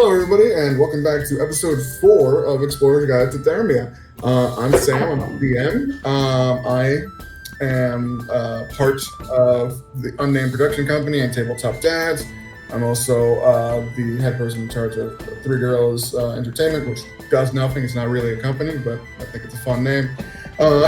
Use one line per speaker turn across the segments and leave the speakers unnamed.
Hello, everybody, and welcome back to episode 4 of Explorer's Guide to Thermia. I'm Sam, I'm the DM. I am part of the unnamed production company and Tabletop Dads. I'm also the head person in charge of Three Girls Entertainment, which does nothing. It's not really a company, but I think it's a fun name. And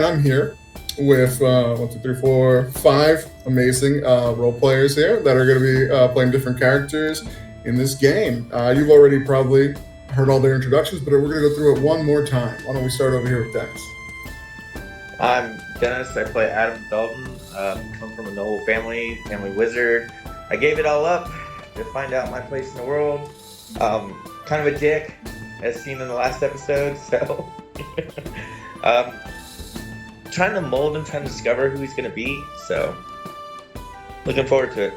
I'm here with 5 amazing role players here that are going to be playing different characters in this game. You've already probably heard all their introductions, but we're going to go through it one more time. Why don't we start over here with Dennis?
I'm Dennis. I play Adam Dalton. Come from a noble family wizard. I gave it all up to find out my place in the world. Kind of a dick, as seen in the last episode, so trying to mold him, trying to discover who he's going to be, so looking forward to it.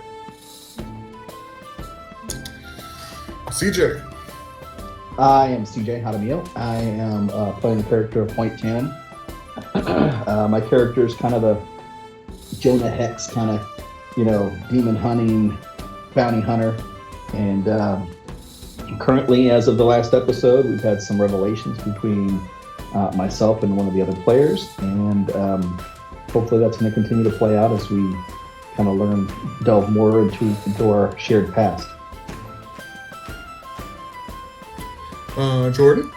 CJ.
I am CJ Jaramillo. I am playing the character of Hoyt, Tannen. My character is kind of a Jonah Hex kind of, demon hunting bounty hunter. And currently, as of the last episode, we've had some revelations between myself and one of the other players. And hopefully that's going to continue to play out as we kind of delve more into our shared past.
Jordan?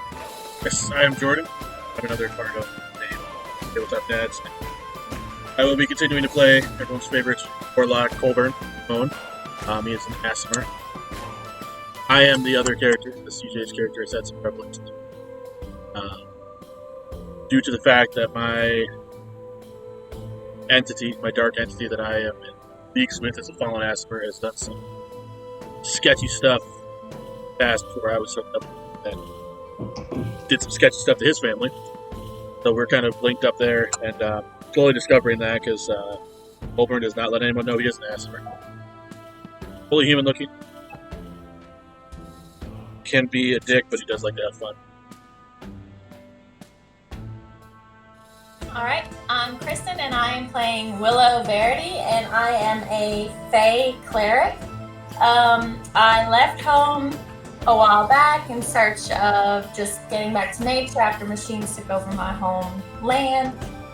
Yes, I am Jordan. I'm another part of the Tabletop Dads. I will be continuing to play everyone's favorite Warlock, Colburn. He is an Aasimar. I am the other character, the CJ's character, has had some revelations. Due to the fact that my dark entity that I am in leagues with as a fallen Aasimar, has done some sketchy stuff past before I was hooked up and did some sketchy stuff to his family. So we're kind of linked up there and slowly discovering that because Colburn does not let anyone know he is an Aasimar. Fully human looking. Can be a dick, but he does like to have fun.
Alright, I'm Kristen and I am playing Willow Verity and I am a Fae cleric. I left home a while back in search of just getting back to nature after machines took over my homeland.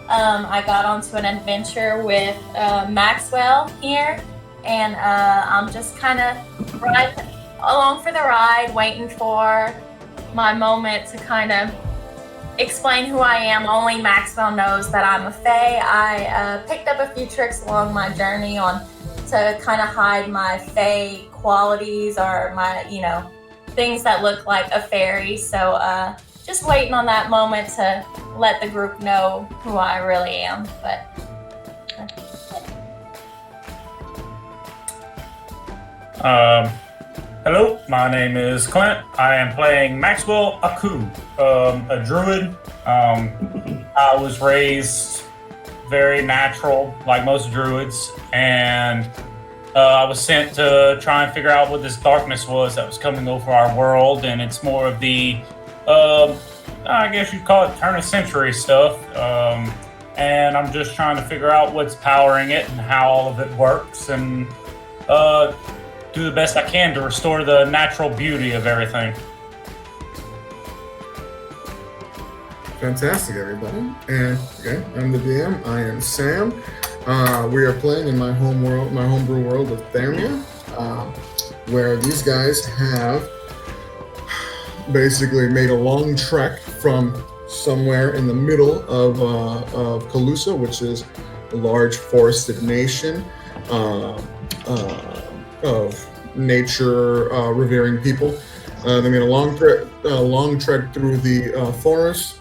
I got onto an adventure with Maxwell here and I'm just kind of riding along for the ride, waiting for my moment to kind of explain who I am. Only Maxwell knows that I'm a Fae. I picked up a few tricks along my journey to kind of hide my Fae qualities or my, things that look like a fairy. So just waiting on that moment to let the group know who I really am. But
hello, my name is Clint. I am playing Maxwell Aku, a druid. I was raised very natural, like most druids, and I was sent to try and figure out what this darkness was that was coming over our world, and it's more of the, I guess you'd call it turn of century stuff, and I'm just trying to figure out what's powering it and how all of it works, and do the best I can to restore the natural beauty of everything.
Fantastic, everybody. And okay, I'm the DM. I am Sam. We are playing in my homebrew world of Thermia, where these guys have basically made a long trek from somewhere in the middle of Calusa, which is a large forested nation of nature revering people. They made a long trek through the forest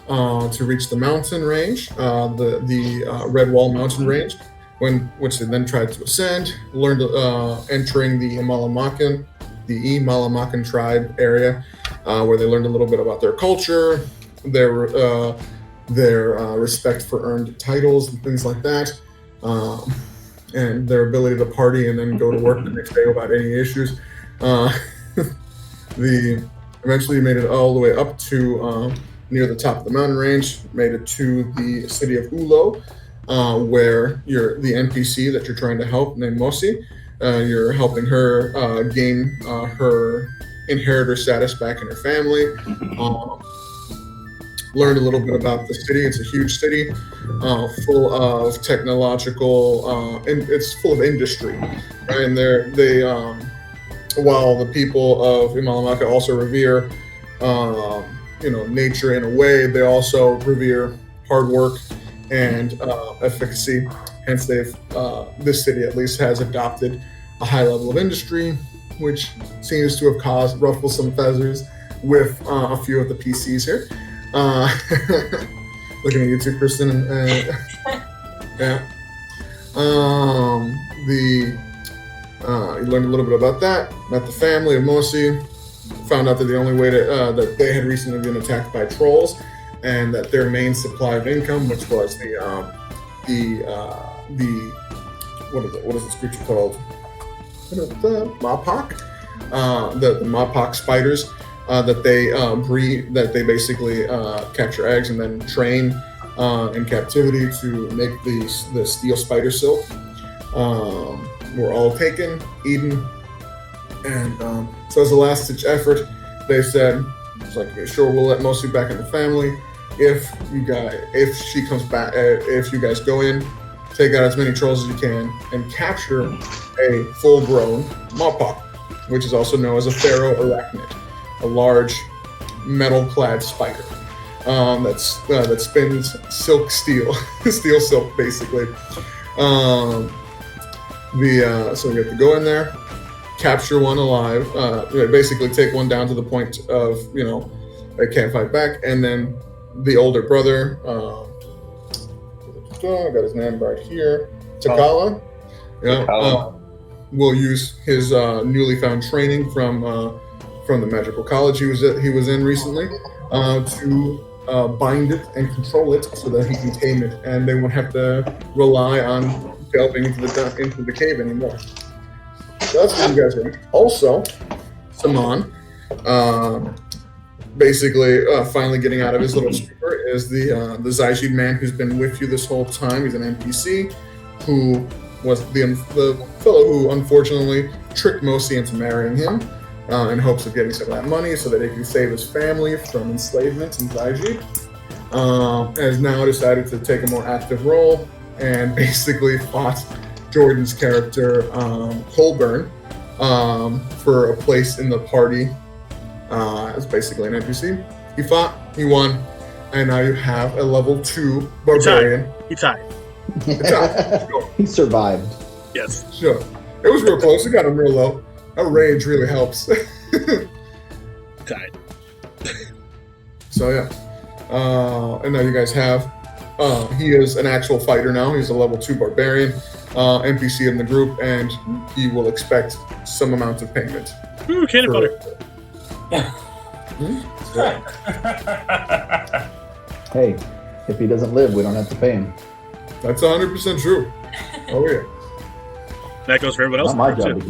to reach the mountain range, the Red Wall mountain range, which they then tried to ascend, learned entering the Malamakan tribe area, where they learned a little bit about their culture, their respect for earned titles and things like that, and their ability to party and then go to work the next day without any issues. Eventually made it all the way up to near the top of the mountain range, made it to the city of Ulo, where the NPC that you're trying to help, named Mosi, You're helping her gain her inheritor status back in her family. Learned a little bit about the city. It's a huge city, full of technological, and it's full of industry. Right? And while the people of Imalamaka also revere, nature in a way, they also revere hard work and efficacy. Hence, this city at least has adopted a high level of industry, which seems to have ruffled some feathers with a few of the PCs here. Looking at you too, Kristen. Yeah. You learned a little bit about that. Met the family of Mosi. Found out that the only way that they had recently been attacked by trolls, and that their main supply of income, which was what is this creature called? The Mawpa. The Mawpa spiders. That they breed, that they basically capture eggs and then train in captivity to make the steel spider silk. Were all taken, eaten, and so as a last-ditch they said, "It's like, sure, we'll let Mosi back in the family if she comes back. If you guys go in, take out as many trolls as you can, and capture a full-grown Mawpa, which is also known as a ferro-arachnid." A large metal-clad spider that spins steel silk, basically. So we have to go in there, capture one alive, basically take one down to the point of they can't fight back, and then the older brother, I got his name right here, Takala. Will use his newly found training from the magical college he was in recently to bind it and control it so that he can tame it, and they won't have to rely on delving into the cave anymore. So that's what you guys are. Also, Saman, basically finally getting out of his little stupor, is the Zaijid man who's been with you this whole time. He's an NPC who was the fellow who unfortunately tricked Mosi into marrying him. In hopes of getting some of that money so that he can save his family from enslavement in Zaiji, has now decided to take a more active role and basically fought Jordan's character, Colburn, for a place in the party as basically an NPC. He fought, he won, and now you have a level 2 barbarian.
He tied.
He survived.
Yes.
Sure. It was real close. It got him real low. That rage really helps.
Tied.
So yeah. And now you guys have, he is an actual fighter now. He's a level 2 barbarian, NPC in the group, and he will expect some amount of payment.
Ooh, cannon butter.
Hey, if he doesn't live, we don't have to pay him.
That's 100% true. Oh yeah.
That goes for everyone else.
Not my job.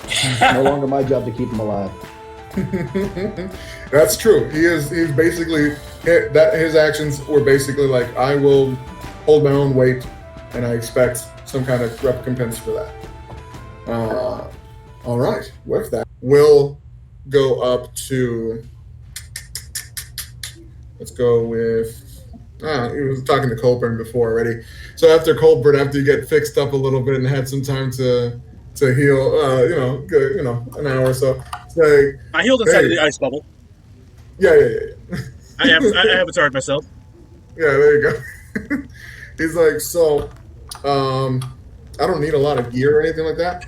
It's no longer my job to keep him alive.
That's true. He's basically his actions were basically like, I will hold my own weight, and I expect some kind of recompense for that. All right. With that, we'll go up to. Let's go with. He was talking to Colburn before already. So after Colburn, after you get fixed up a little bit and had some time to heal, an hour or so. Like,
I healed inside of the ice bubble.
Yeah.
I avatarred myself.
Yeah, there you go. He's like, so, I don't need a lot of gear or anything like that.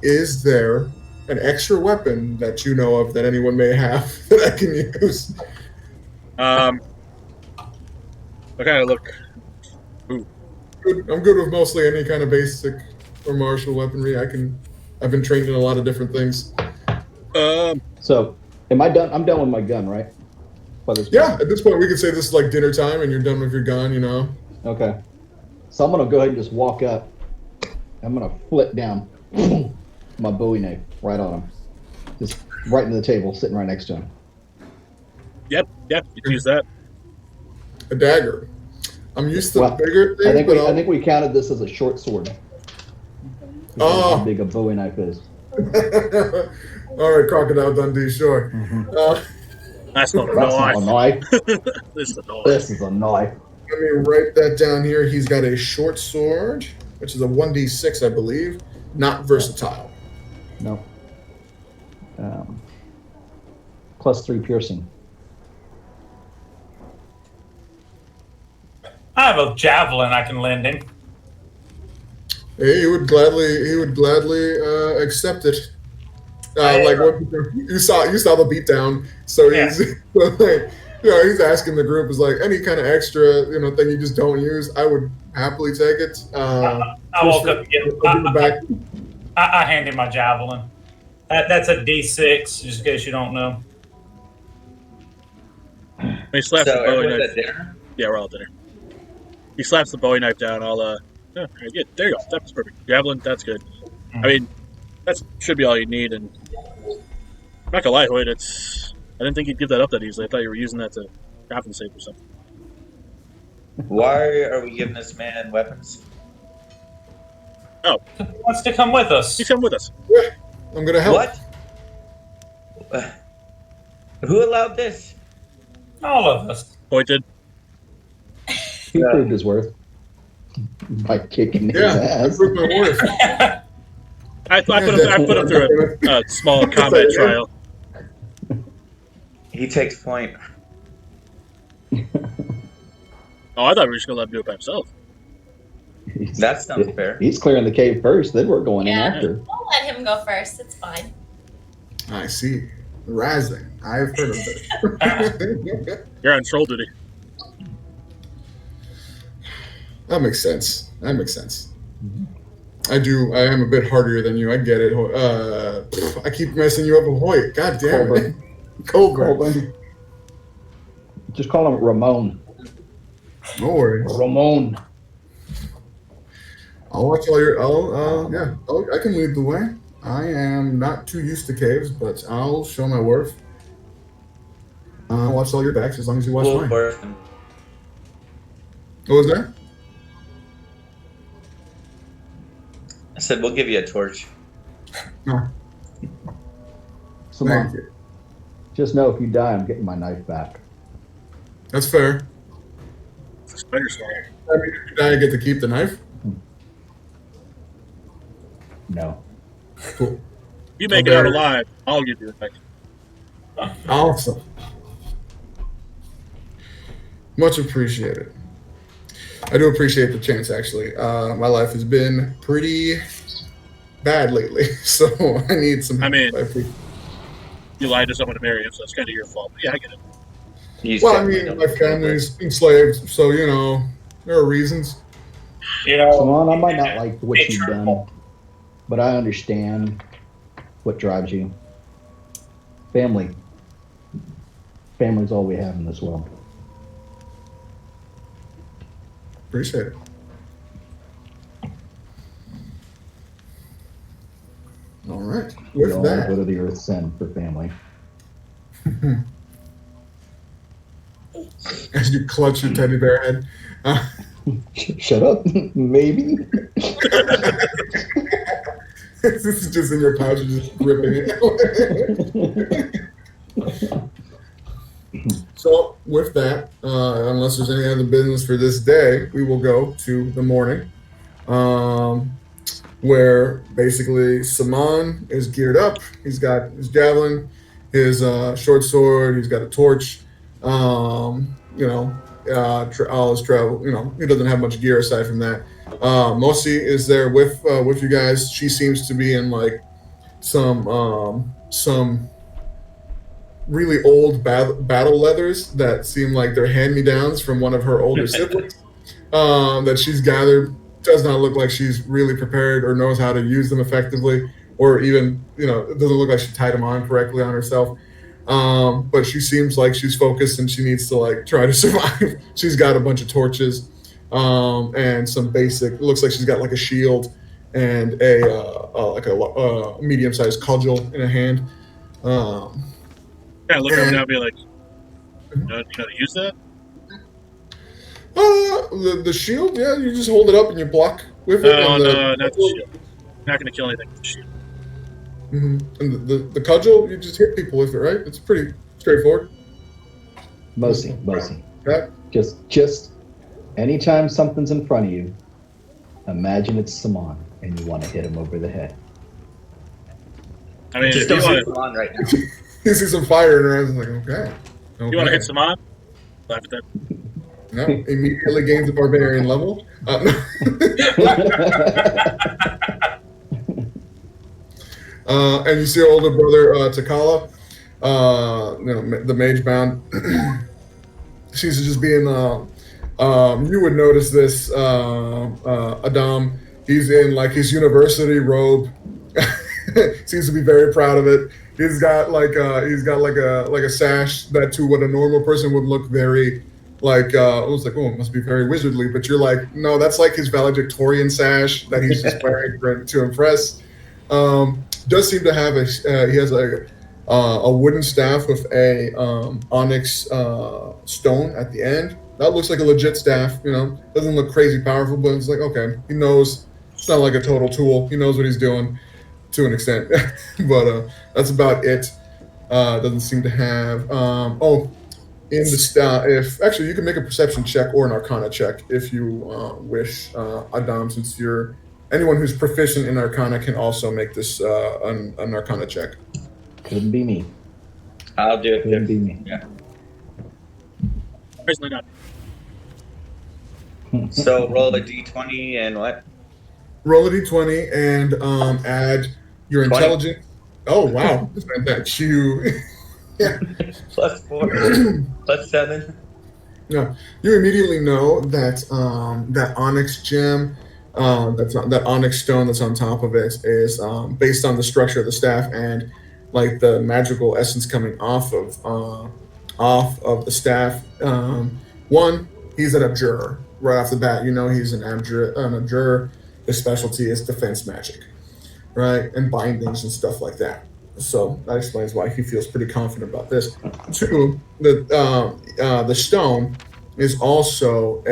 Is there an extra weapon that you know of that anyone may have that I can use?
I kind of look. Ooh.
I'm good with mostly any kind of basic or martial weaponry. I've been trained in a lot of different things.
So, am I done? I'm done with my gun, right?
Yeah, at this point we could say this is like dinner time and you're done with your gun,
Okay. So I'm going to go ahead and just walk up. I'm going to flip down my Bowie knife right on him. Just right into the table, sitting right next to him.
Yep, you can use that.
A dagger. I'm used to bigger things,
I think we counted this as a short sword.
Oh.
How big a Bowie knife is.
All right, Crocodile Dundee, sure.
That's not a
That's not a
knife.
knife.
This is a knife.
This is a knife.
Let me write that down here. He's got a short sword, which is a 1d6, I believe. Not versatile.
No. +3 piercing.
I have a javelin I can lend him.
He would gladly accept it. Like what you saw the beatdown. So he's he's asking the group is like any kind of extra thing you just don't use. I would happily take it.
I woke up again. I hand him my javelin. That's a D6, just in case you don't know.
He slaps the Bowie
everyone's
knife.
at dinner?
Yeah, we're all at dinner. He slaps the Bowie knife down. I'll yeah, there you go. That's perfect. Javelin, that's good. I mean, that should be all you need. And I'm not gonna lie, Hoyt, I didn't think you'd give that up that easily. I thought you were using that to compensate for something.
Why are we giving this man weapons?
Oh,
He wants to come with us.
he's coming with us.
I'm gonna help.
What? Who allowed this?
All of us.
Hoyt did.
He proved his worth by kicking his
Yeah,
ass.
that's with my worth.
I put him through a small combat trial.
He takes point.
Oh, I thought we were just gonna let him do it by himself.
That sounds fair.
He's clearing the cave first, then we're going in after.
We'll let him go first. It's fine.
I see. Razzing. I've heard of this.
You're on troll duty.
That makes sense. I am a bit hardier than you. I get it. I keep messing you up with Hoyt. God damn it. Colburn.
Just call him Ramon.
No worries.
Ramon.
I'll watch all your. I can lead the way. I am not too used to caves, but I'll show my worth. I'll watch all your backs as long as you watch mine. What was that?
I said we'll give you a torch.
No.
So
Thank you.
just know if you die, I'm getting my knife back.
That's fair.
It's a spider storm.
I mean, if you die, I get to keep the knife.
No.
Cool.
If you make it out alive, I'll give you the knife.
Awesome. Much appreciated. I do appreciate the chance, actually. My life has been pretty bad lately, so I need some help.
I mean, you lied to someone to marry him, so it's kind of your fault. But yeah, I get it.
Well, I mean, my family's enslaved, so, there are reasons.
Simone, I might not like what you've done, but I understand what drives you. Family's all we have in this world.
Appreciate it. All right.
We
With
all
that,
go to the earth send for family.
as you clutch your teddy bear head,
Shut up. Maybe.
this is just in your pouch, you're just ripping it. So, with that, unless there's any other business for this day, we will go to the morning, where basically Saman is geared up. He's got his javelin, his short sword. He's got a torch. All his travel. He doesn't have much gear aside from that. Mosi is there with you guys. She seems to be in like some really old battle leathers that seem like they're hand-me-downs from one of her older siblings that she's gathered. Does not look like she's really prepared or knows how to use them effectively, or even, it doesn't look like she tied them on correctly on herself. But she seems like she's focused and she needs to try to survive. She's got a bunch of torches and some basic, it looks like she's got like a shield and a medium-sized cudgel in a hand.
Yeah, look over now and be like, you know how to use that?
The shield, yeah, you just hold it up and you block with it.
No, not the shield. Not going to kill anything with the shield.
And the cudgel, you just hit people with it, right? It's pretty straightforward.
Mostly.
Yeah.
Just anytime something's in front of you, imagine it's Saman, and you want to hit him over the head.
I mean,
Just
if you
don't
want
hit
to,
them on right now.
You see some fire in her eyes, and like, okay.
you want to hit Saman, laugh at that.
No, immediately gains a barbarian level. And you see your older brother, Takala, the mage bound. She's just being, you would notice this, Adam, he's in like his university robe. Seems to be very proud of it. He's got like a sash that to what a normal person would look very like, it was like, oh, it must be very wizardly, but you're like, no, that's like his valedictorian sash that he's just wearing to impress. Does seem to have he has a wooden staff with a onyx stone at the end. That looks like a legit staff, doesn't look crazy powerful, but it's like, okay, he knows it's not like a total tool. He knows what he's doing to an extent, but that's about it. Doesn't seem to have, in the staff, if actually you can make a perception check or an arcana check if you wish, Adam, since anyone who's proficient in arcana can also make this an arcana check.
Couldn't be me.
I'll do it.
Couldn't be me.
Yeah.
Personally not.
So roll a d20 and what?
Roll a d20 and add your
20.
intelligence. Oh wow, that's you. Yeah.
+4, +7.
Yeah, you immediately know that that onyx gem, that onyx stone that's on top of it is based on the structure of the staff and like the magical essence coming off of the staff. One, he's an abjurer right off the bat. He's an abjurer. His specialty is defense magic, right, and bindings and stuff like that. So that explains why he feels pretty confident about this. Two, the stone is also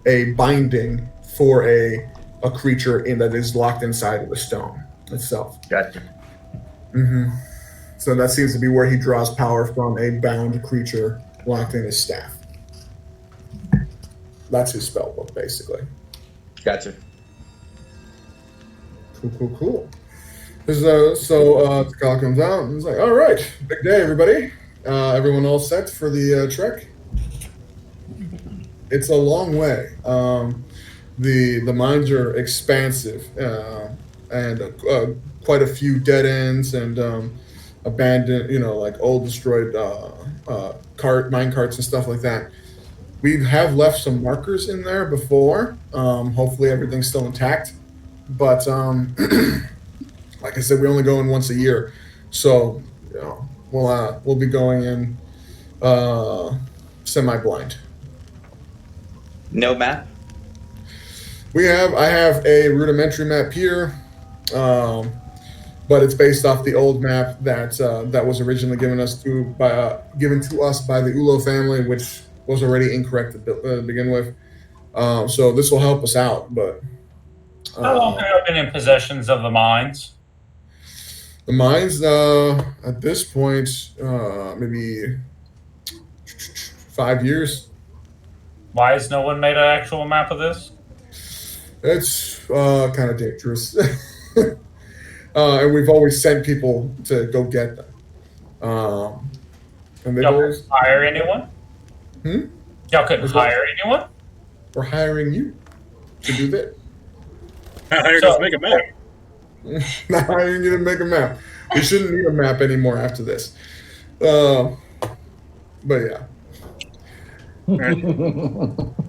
a binding for a creature that is locked inside of the stone itself.
Gotcha.
So that seems to be where he draws power from, a bound creature locked in his staff. That's his spell book, basically.
Gotcha.
Cool. So Takala comes out and he's like, all right, big day, everybody. Everyone all set for the trek? It's a long way. The mines are expansive and quite a few dead ends and abandoned, like old destroyed mine carts and stuff like that. We have left some markers in there before. Hopefully everything's still intact. But like I said, we only go in once a year, so we'll be going in semi-blind.
No map?
I have a rudimentary map here, but it's based off the old map that was originally given to us by the Ulo family, which was already incorrect to begin with. So this will help us out, but.
How long have you been in possessions of the mines?
The mines, at this point, maybe 5 years.
Why has no one made an actual map of this?
It's kind of dangerous. And we've always sent people to go get them. And they've
Y'all
always...
couldn't hire anyone? Y'all couldn't hire anyone?
We're hiring you to do that.
I hired us to make a map.
Not hiring you to make a map. We shouldn't need a map anymore after this. But yeah.
Right.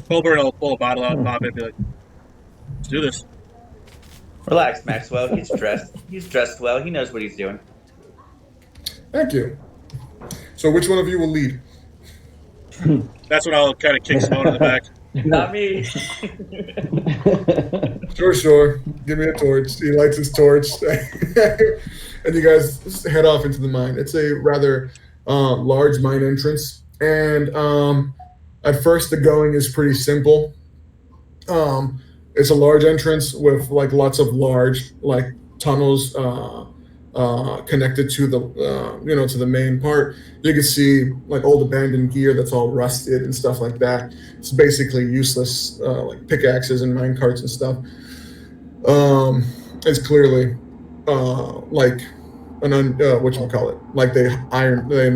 Colbert will pull a bottle out and pop it and be like, let's do this.
Relax, Maxwell. He's dressed well. He knows what he's doing.
Thank you. So which one of you will lead?
That's when I'll kind of kick Simone in the back.
Not me.
Sure. Give me a torch. He lights his torch. And you guys head off into the mine. It's a rather large mine entrance. And at first the going is pretty simple. it's a large entrance with like lots of large like tunnels connected to the to the main part. You can see like old abandoned gear that's all rusted and stuff like that. It's basically useless like pickaxes and mine carts and stuff. It's clearly like an whatchamacallit, like they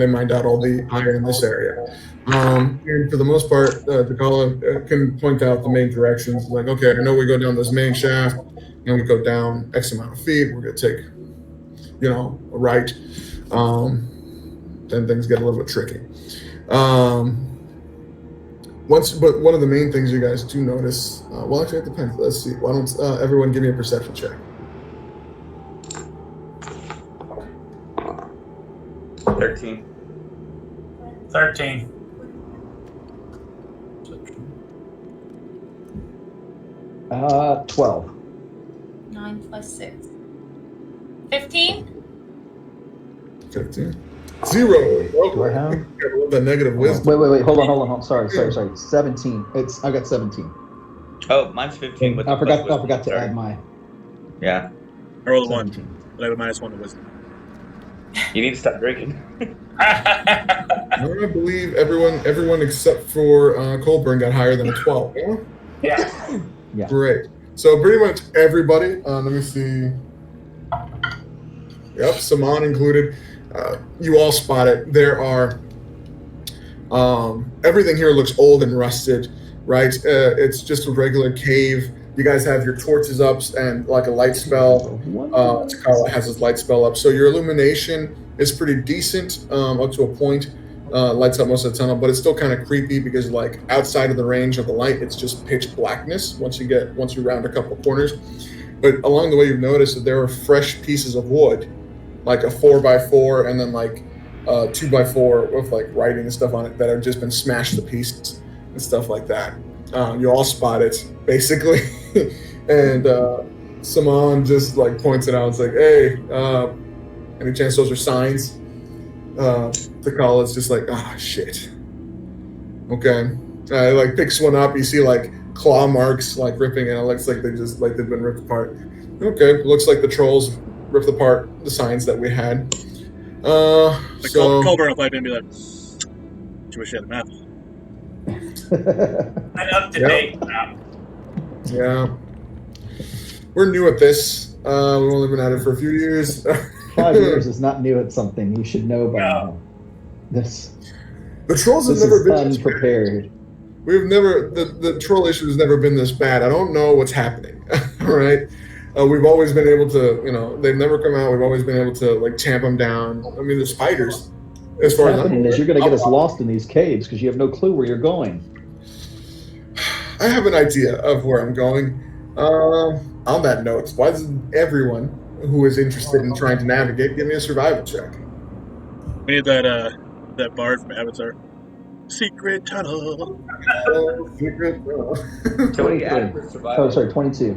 mined out all the iron in this area. And for the most part, Takala can point out the main directions. Like, okay, I know we go down this main shaft, and we go down X amount of feet. We're gonna take, a right. Then things get a little bit tricky. But one of the main things you guys do notice, well, actually, it depends. Let's see. Why don't everyone give me a perception check?
13.
13.
12.
9 plus 6. 15?
15. 0.
Do I have?
Got a little bit negative wisdom.
Wait. Hold on. Sorry. 17. I got 17.
Oh, mine's 15. With
I
the
forgot
plus wisdom.
to
Sorry.
add my.
Yeah.
I rolled a
17.
1. But I have a -1 to wisdom.
You need to stop drinking.
I believe everyone except for Colburn got higher than a 12. Yeah?
Yeah.
Great. So pretty much everybody. Let me see. Yep, Saman included. You all spot it. There are. Everything here looks old and rusted, right? It's just a regular cave. You guys have your torches up and like a light spell. Takala has his light spell up. So your illumination is pretty decent up to a point. Lights up most of the tunnel, but it's still kind of creepy because like outside of the range of the light, it's just pitch blackness once you round a couple corners. But along the way, you've noticed that there are fresh pieces of wood, like a 4x4 and then like 2x4 with like writing and stuff on it that have just been smashed to pieces and stuff like that. You all spot it basically, and Saman just like points it out. It's like, hey, any chance those are signs? Takala is just like, shit. Okay, like picks one up. You see like claw marks like ripping, and it looks like they've been ripped apart. Okay, looks like the trolls ripped apart the signs that we had.
Colburn will pipe in and be like, "Do you wish you had a map?"
An up-to-date map.
Yeah. We're new at this. We've only been at it for a few years.
5 years is not new at something. You should know by now.
The trolls have never been
unprepared.
We've never the troll issue has never been this bad. I don't know what's happening. Right? We've always been able to, they've never come out. We've always been able to like tamp them down. I mean, the spiders. As far
What's happening is you're going to get us lost in these caves because you have no clue where you're going.
I have an idea of where I'm going. On that note, why doesn't everyone who is interested in trying to navigate give me a survival check?
We need that bard from Avatar. Secret tunnel.
Secret.
So what do you add for survival?
Oh, sorry, 22.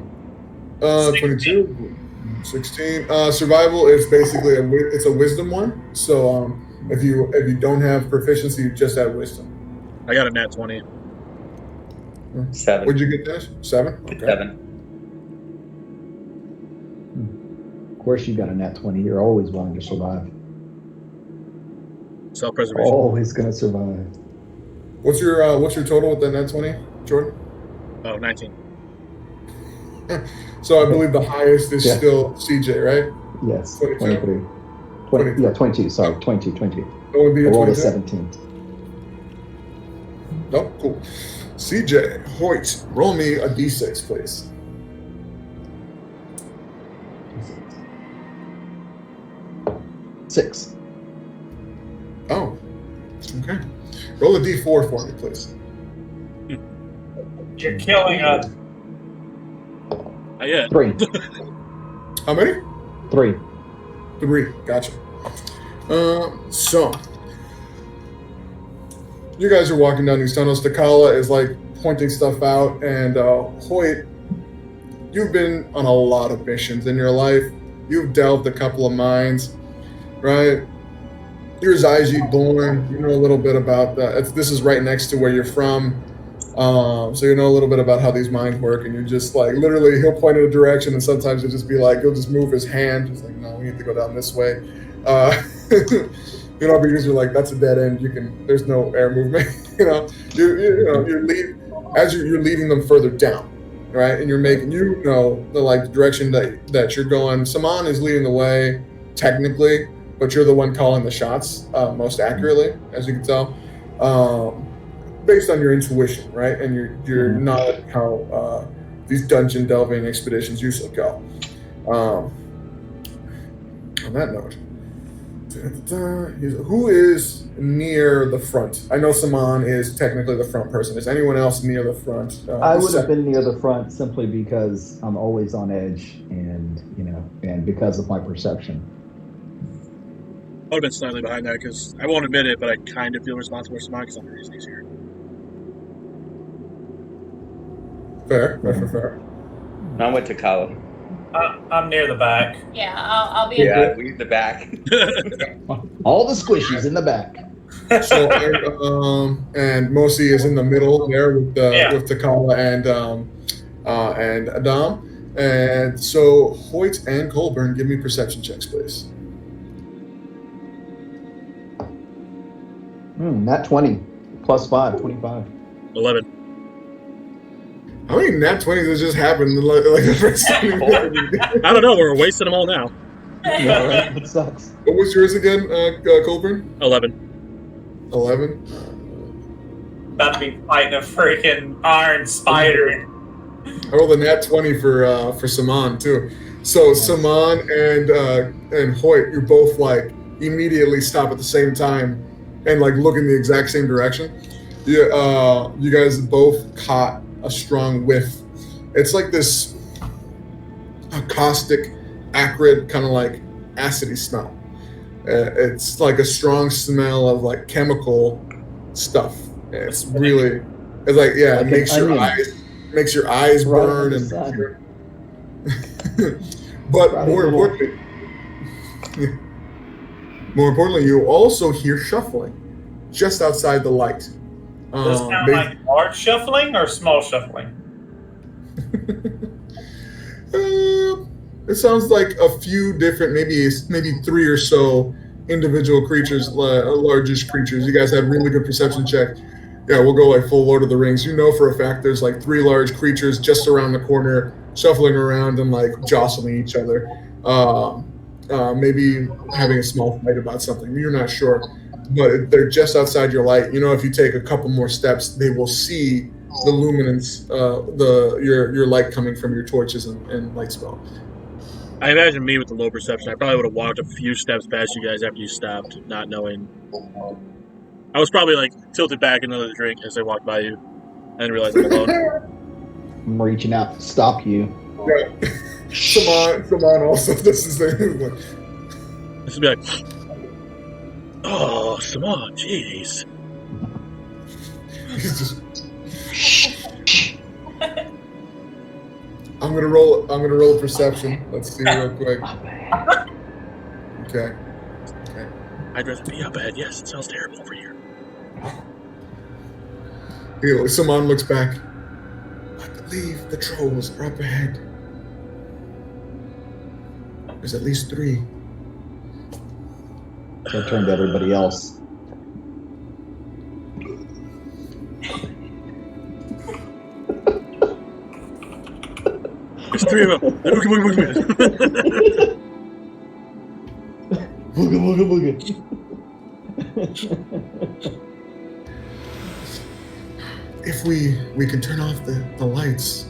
22. 16. Survival is basically it's a wisdom one. So if you don't have proficiency, you just have wisdom.
I got a nat 20.
7.
What'd you get, Dennis? 7? Okay.
7.
Of course, you got a nat 20. You're always willing to survive.
Self-preservation.
Always going to survive.
What's your total with that nat 20, Jordan?
Oh, 19.
So I believe the highest is still CJ, right?
Yes,
22?
23. 20, yeah, 20. Sorry, 20.
That would be
I
a
rolled a
22?
17.
Oh, cool. CJ, Hoyt, roll me a d6, please.
Six.
Oh, okay. Roll a d4 for me, please.
You're killing us.
Not yet.
3.
How many?
3.
3. Gotcha. So you guys are walking down these tunnels. Takala is like pointing stuff out, and Hoyt, you've been on a lot of missions in your life. You've delved a couple of mines, right? You're Zaiji born. You know a little bit about that. This is right next to where you're from. So you know a little bit about how these minds work, and you're just like literally he'll point in a direction, and sometimes he'll just be like he'll just move his hand, just like no, we need to go down this way. Because you're like that's a dead end. There's no air movement. You're leading them further down, right? And you're making the direction that you're going. Saman is leading the way technically, but you're the one calling the shots most accurately, as you can tell. Based on your intuition, right, and your knowledge of how these dungeon delving expeditions usually go. On that note, who is near the front? I know Saman is technically the front person. Is anyone else near the front?
I would have been near the front simply because I'm always on edge, and because of my perception.
I would have been slightly behind that because I won't admit it, but I kind of feel responsible for Saman because I'm the reason he's here.
Fair.
I'm with Takala.
I'm near the back.
Yeah, I'll be.
Yeah, leave the back.
All the squishies in the back.
So and Mosi is in the middle there with Takala and Adam. And so Hoyt and Colburn, give me perception checks, please.
Nat 20 plus 5, 25.
11.
How many nat 20s has just happened like the first time?
I don't know. We're wasting them all now.
Yeah, right? It sucks.
What was yours again, Colburn?
11.
11.
About to be fighting a freaking iron spider.
I rolled a nat 20 for Saman too. So Saman and Hoyt, you both like immediately stop at the same time and like look in the exact same direction. You guys both caught a strong whiff. It's like this caustic, acrid, kind of like acidy smell. It's like a strong smell of like chemical stuff. It's really, it's like it makes your eyes burn and. But more importantly, you also hear shuffling just outside the light.
Does it sound like large shuffling or small shuffling?
It sounds like a few different, maybe 3 or so individual creatures, largish creatures. You guys had really good perception check. Yeah, we'll go like full Lord of the Rings. You know for a fact there's like 3 large creatures just around the corner, shuffling around and like jostling each other. Maybe having a small fight about something. You're not sure. But they're just outside your light. You know, if you take a couple more steps, they will see the luminance, your light coming from your torches and light spell.
I imagine me with the low perception, I probably would have walked a few steps past you guys after you stopped, not knowing. I was probably like tilted back another drink as I walked by you. I didn't realize I'm alone.
I'm reaching out to stop you.
Yeah. Saman also does the same.
This would be like, oh, Saman, jeez.
He's just. I'm gonna roll a perception. Let's see real quick. Okay.
I'd rather be up ahead. Yes, it sounds terrible over here.
Saman looks back. I believe the trolls are up ahead. There's at least 3.
So I turn to everybody else.
There's 3 of them. Booga.
If we can turn off the lights,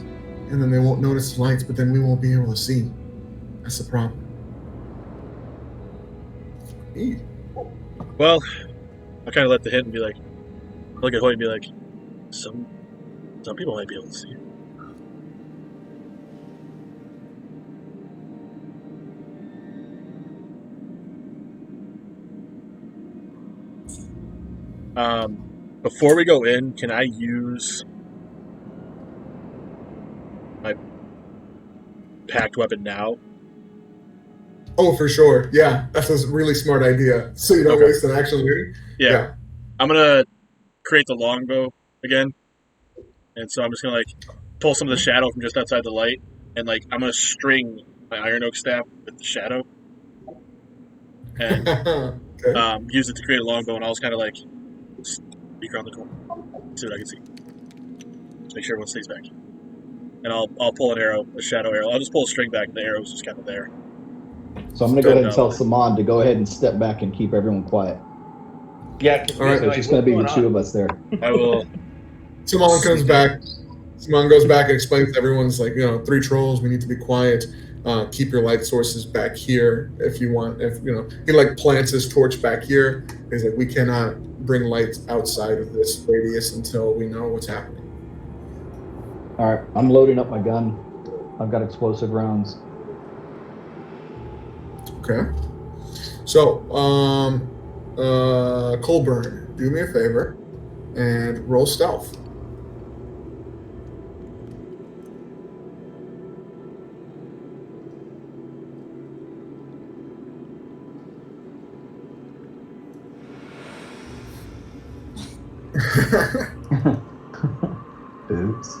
and then they won't notice the lights, but then we won't be able to see. That's the problem.
Well, I kind of let the hint and be like, look at Hoyt and be like, some people might be able to see. Before we go in, can I use my packed weapon now?
Oh, for sure. Yeah, that's a really smart idea. So you don't waste an action later.
Yeah. I'm gonna create the longbow again, And so I'm just gonna like pull some of the shadow from just outside the light, and like I'm gonna string my iron oak staff with the shadow, and
Okay.
use it to create a longbow. And I'll just kind of like peek around the corner, see what I can see. Just make sure everyone stays back. And I'll pull an arrow, a shadow arrow. I'll just pull a string back, and the arrow's just kind of there.
So I'm going to go ahead and tell Saman to go ahead and step back and keep everyone quiet.
Yeah.
All right.
So it's just going to be the two of us there.
I will.
Simon comes back. Simon goes back and explains to everyone's like, 3 trolls. We need to be quiet. Keep your light sources back here if you want. If he like plants his torch back here. He's like, we cannot bring light outside of this radius until we know what's happening.
All right, I'm loading up my gun. I've got explosive rounds.
Okay. So, Colburn, do me a favor and roll stealth.
Oops.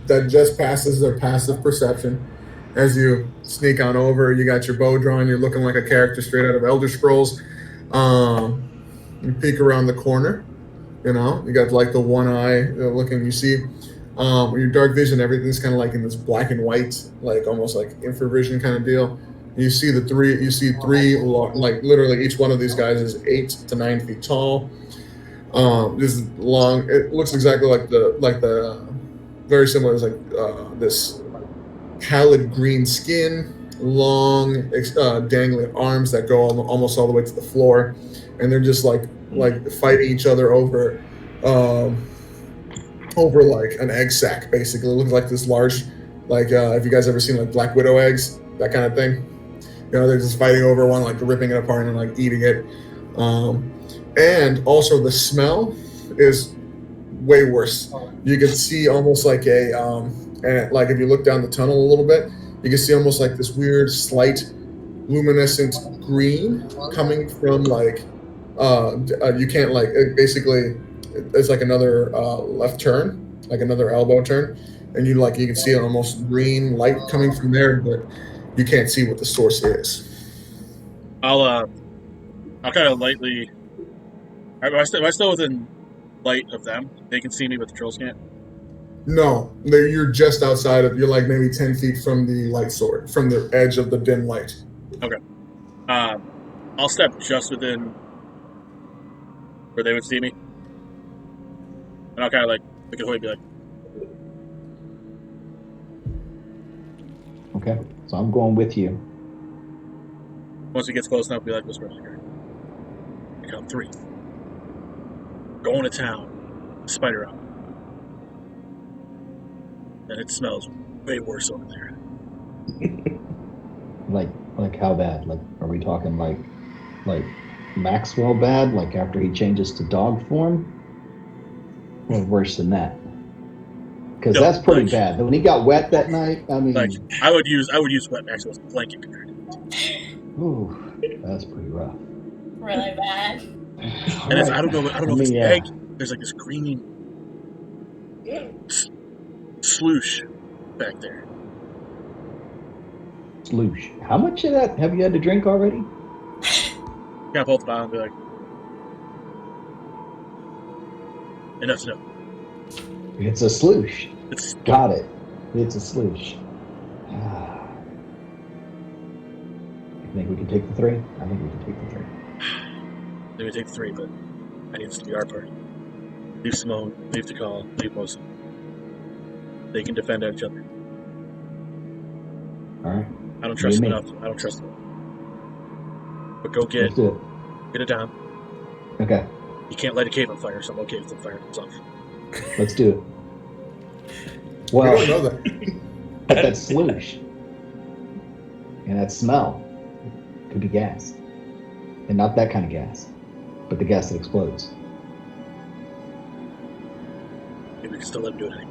That just passes their passive perception. As you sneak on over, you got your bow drawn. You're looking like a character straight out of Elder Scrolls. You peek around the corner. You got like the one eye looking. You see your dark vision. Everything's kind of like in this black and white, like almost like infravision kind of deal. You see three, like literally each one of these guys is 8 to 9 feet tall. This is long. It looks exactly like the very similar as like this pallid green skin, long dangling arms that go almost all the way to the floor, and they're just like fighting each other over like an egg sack, basically. It looks like this large, like have you guys ever seen like Black Widow eggs, that kind of thing? They're just fighting over one, like ripping it apart and like eating it. And also the smell is way worse. You can see almost like and like if you look down the tunnel a little bit, you can see almost like this weird, slight, luminescent green coming from like you can't like basically it's like another left turn, like another elbow turn, and you can see an almost green light coming from there, but you can't see what the source is.
I'll kind of lightly. Am I still within light of them? They can see me, but the trolls can't.
No, you're just outside of. You're like maybe 10 feet from the light source, from the edge of the dim light.
Okay. I'll step just within where they would see me, and I'll kind of like look at Hoyt and be like,
"Okay, so I'm going with you."
Once he gets close enough, be like, "Whisper, I count 3. Going to town, spider out, and it smells way worse over there."
Like how bad? Like, are we talking like Maxwell bad? Like after he changes to dog form, or worse than that? Because that's pretty bad. When he got wet that night, I mean,
like I would use wet Maxwell's blanket compared to it.
Ooh, that's pretty rough.
Really bad.
And right. I don't know if it's the egg. There's like this green sloosh back there.
Sloosh. How much of that have you had to drink already?
Yeah, both bottom and be like, enough's enough.
It's a sloosh. Got it. It's a sloosh. You think we can take the 3? I think we can take the 3.
They would take 3, but I need this to be our party. Leave Simone, leave Tikal, leave Mosa. They can defend each other.
Alright.
I don't trust them enough. I don't trust them. But go get it down.
Okay.
You can't light a cave on fire, so I'm okay if the fire comes off.
Let's do it. Well,
I don't know that.
that sloosh and that smell could be gas. And not that kind of gas, but the gas that explodes.
Maybe we can still let him do it.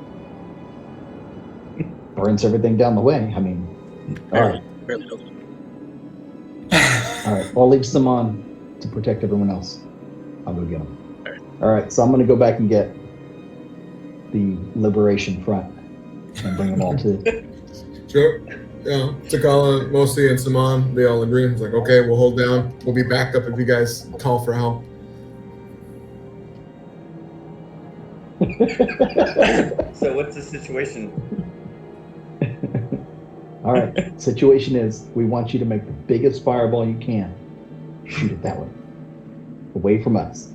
burns everything down the way. I mean, all right.
Barely know them.
All right, I'll leave some on to protect everyone else. I'll go get them. All right, so I'm going to go back and get the Liberation Front and bring them all to.
Sure. Yeah, Takala, Mosi, and Saman, they all agree. It's like, okay, we'll hold down. We'll be backed up if you guys call for help.
So what's the situation?
All right, situation is we want you to make the biggest fireball you can. Shoot it that way, away from us.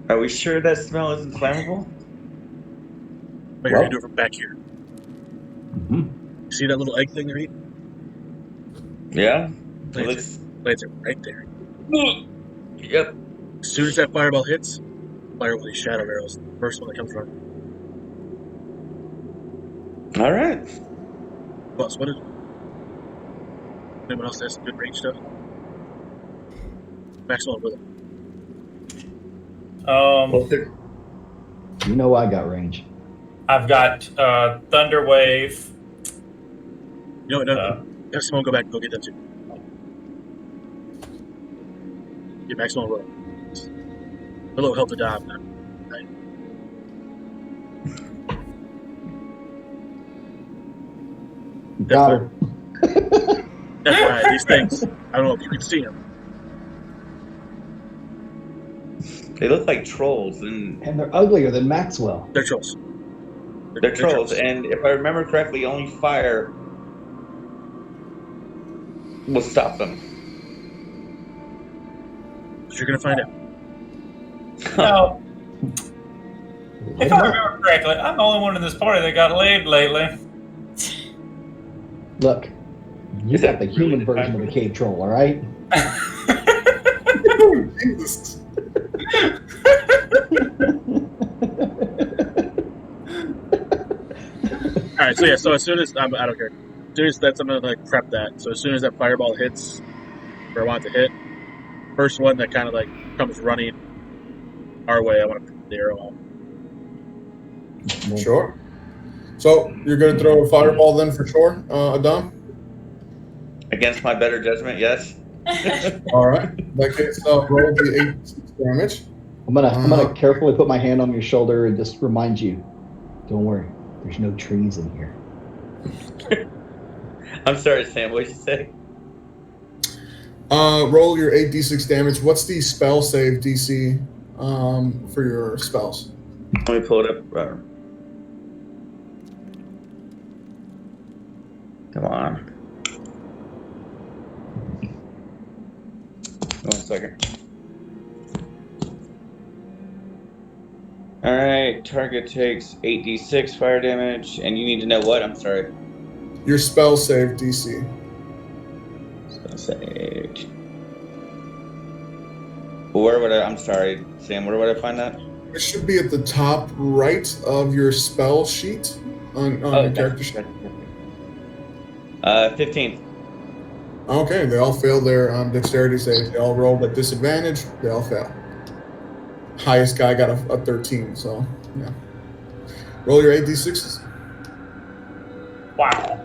Are we sure that smell isn't flammable?
But you're going to do it from back here.
Mm-hmm.
See that little egg thing they're eating?
Yeah. It
Plants are right there.
Yep.
As soon as that fireball hits, fire with these shadow arrows. First one that comes from.
All right.
Boss, what is? Anyone else has some good range stuff? Maxwell with it.
You know I got range.
I've got Thunder Wave.
You know what? No, have someone go back and go get them too. Get Maxwell roll. A little help to die. Right.
Got her.
That's right. These things. I don't know if you can see them.
They look like trolls, and
And they're uglier than Maxwell.
They're trolls.
they're trolls. And if I remember correctly, only fire will stop them.
But you're gonna find out.
No. If I remember correctly, I'm the only one in this party that got laid lately.
Look, you
Is
got
that
the human
really
version of a cave troll, all right?
Jesus.
All right. So yeah. So as soon as I don't care. As soon as that's I'm gonna like prep that. So as soon as that fireball hits, where I want it to hit, first one that kind of like comes running our way, I want to put the arrow on.
Sure. So you're going to throw a fireball then for sure, Adam?
Against my better judgment, yes.
All right. In that case, roll the 8 damage.
I'm gonna carefully put my hand on your shoulder and just remind you, don't worry, there's no trees in here.
I'm sorry, Sam. What did you say?
Roll your 8d6 damage. What's the spell save DC for your spells?
Let me pull it up. Come on. 1 second. All right. Target takes 8d6 fire damage, and you need to know what? I'm sorry.
Your spell save DC.
Spell save. Where would I'm sorry, Sam. Where would I find that?
It should be at the top right of your spell sheet on your character sheet.
15th.
Okay, they all failed their dexterity saves. They all rolled at disadvantage. They all fail. Highest guy got a 13, so yeah. Roll your 8d6s.
Wow.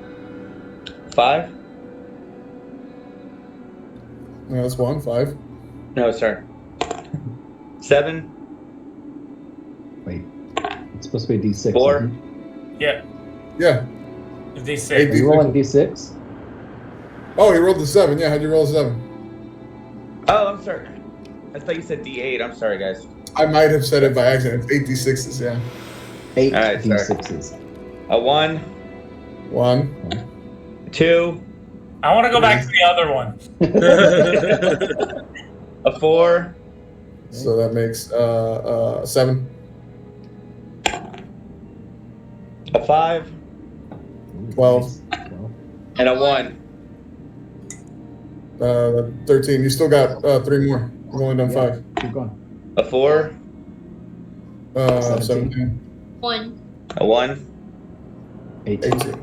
5?
Yeah, that's 1, 5.
No, sorry. 7?
Wait, it's supposed to be a D6.
4?
isn't it?
Yeah.
Yeah.
D6.
Are you rolling D6?
Oh, you rolled the 7. Yeah, how'd you roll a 7?
Oh, I'm sorry. I thought you said D8. I'm sorry, guys.
I might have said it by accident. It's 8d6s, yeah.
8
All right, sorry.
D6s.
A 1,
1.
2,
I want to go back to the other one.
a 4,
So that makes 7.
a 5,
12.
and a 1.
13. You still got 3 more. I've only done 5.
Keep going.
A 4,
17.
1,
a 1,
18.
18.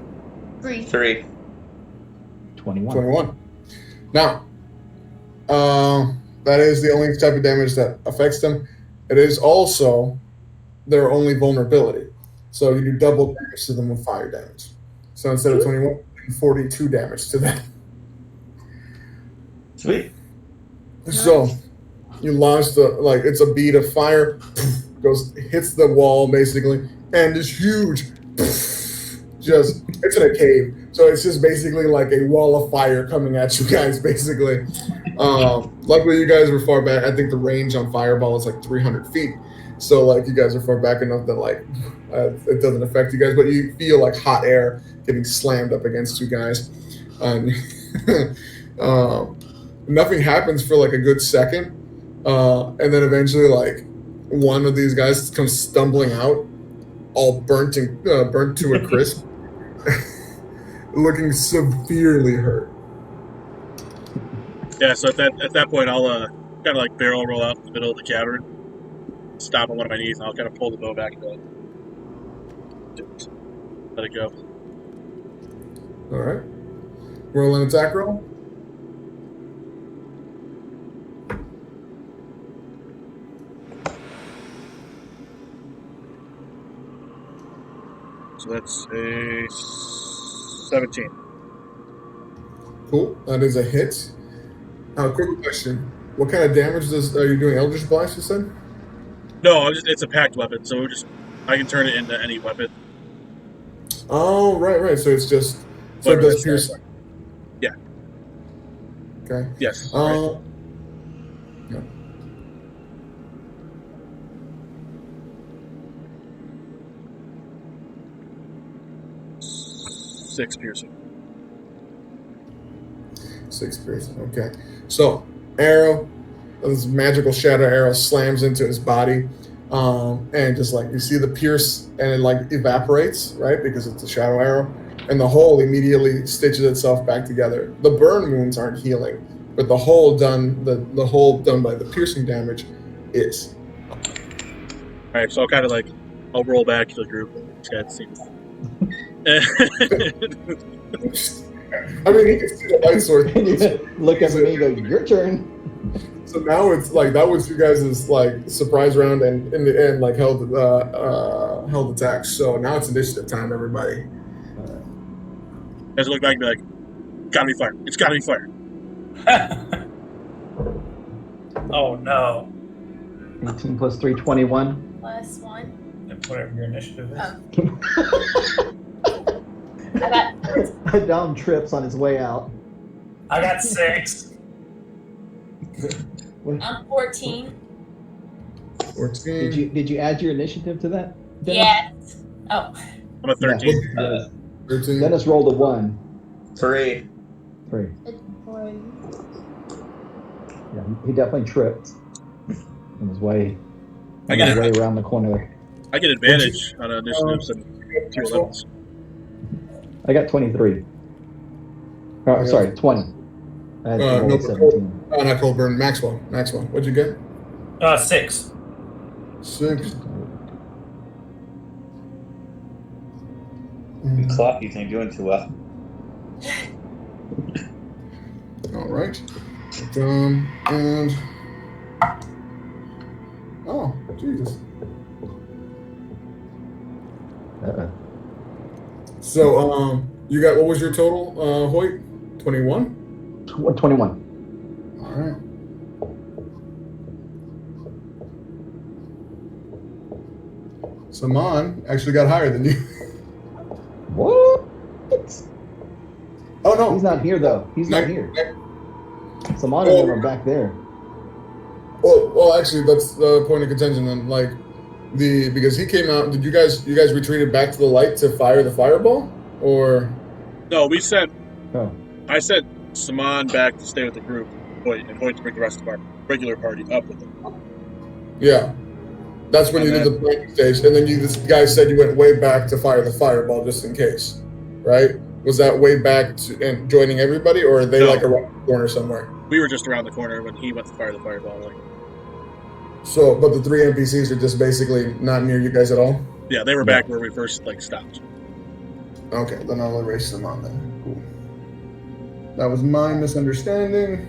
3.
3.
21.
21. Now, that is the only type of damage that affects them. It is also their only vulnerability. So you do double damage to them with fire damage. So instead of 21, 42 damage to them.
Sweet.
So you launch it's a bead of fire, hits the wall basically, and this huge, it's in a cave. So it's just basically like a wall of fire coming at you guys, basically. Luckily, you guys were far back. I think the range on fireball is like 300 feet. So like you guys are far back enough that like it doesn't affect you guys, but you feel like hot air getting slammed up against you guys. Nothing happens for like a good second, and then eventually like one of these guys comes stumbling out, all burnt to a crisp, looking severely hurt.
Yeah, so at that point, I'll kind of like barrel roll out in the middle of the cavern, stop on one of my knees, and I'll kind of pull the bow back and go, let it go.
All right, roll an attack roll.
So that's a 17.
Cool, that is a hit. Quick question: what kind of damage are you doing? Eldritch Blast, you said?
No, it's a packed weapon, so I can turn it into any weapon.
Oh, right. So it's just it does pierce.
Yeah.
Okay.
Yes.
Yeah.
6 piercing.
6 piercing. Okay. So arrow, this magical shadow arrow slams into his body, and just like you see the pierce, and it like evaporates, right? Because it's a shadow arrow, and the hole immediately stitches itself back together. The burn wounds aren't healing, but the hole done by the piercing damage is.
All right, so I'll roll back to the group. Chat seems.
I mean, he can see the light source.
Look at me and go, your turn.
So now it's like that was you guys' like surprise round, and in the end like held attacks. So now it's initiative time, everybody.
As I look back and be like, gotta be fire. It's gotta be fire.
Oh no.
18 plus 3, 21.
Plus 1.
And whatever your initiative is.
I got
Dom trips on his way out.
I got 6.
I'm 14.
14.
Did you add your initiative to that? Dennis?
Yes. Oh.
I'm a 13.
Yeah.
13.
Dennis rolled a 1.
3.
3. Yeah, he definitely tripped on his way. Way around the corner.
I get advantage on initiatives and 2 levels.
I got 23. Oh, sorry, 20. I had rolled 17.
Not Colburn. Maxwell. What'd you get?
6.
6.
Clockies ain't doing too well.
All right. And oh, Jesus. So, you got, what was your total, Hoyt? 21?
21.
All right. Saman actually got higher than you.
What?
Oh, no.
He's not here, though. He's not here. Saman and him are back there.
Well, actually, that's the point of contention then. Like, because he came out, you guys retreated back to the light to fire the fireball? Or?
No, we sent.
Oh.
I sent Saman back to stay with the group, and Hoyt to bring the rest of our regular party up with them.
Yeah. That's when you did the planning stage, and then this guy said you went way back to fire the fireball just in case, right? Was that way back and joining everybody, or are they like around the corner somewhere?
We were just around the corner when he went to fire the fireball.
So, but the 3 NPCs are just basically not near you guys at all?
Yeah, they were back where we first stopped.
Okay, then I'll erase them on then. Cool. That was my misunderstanding.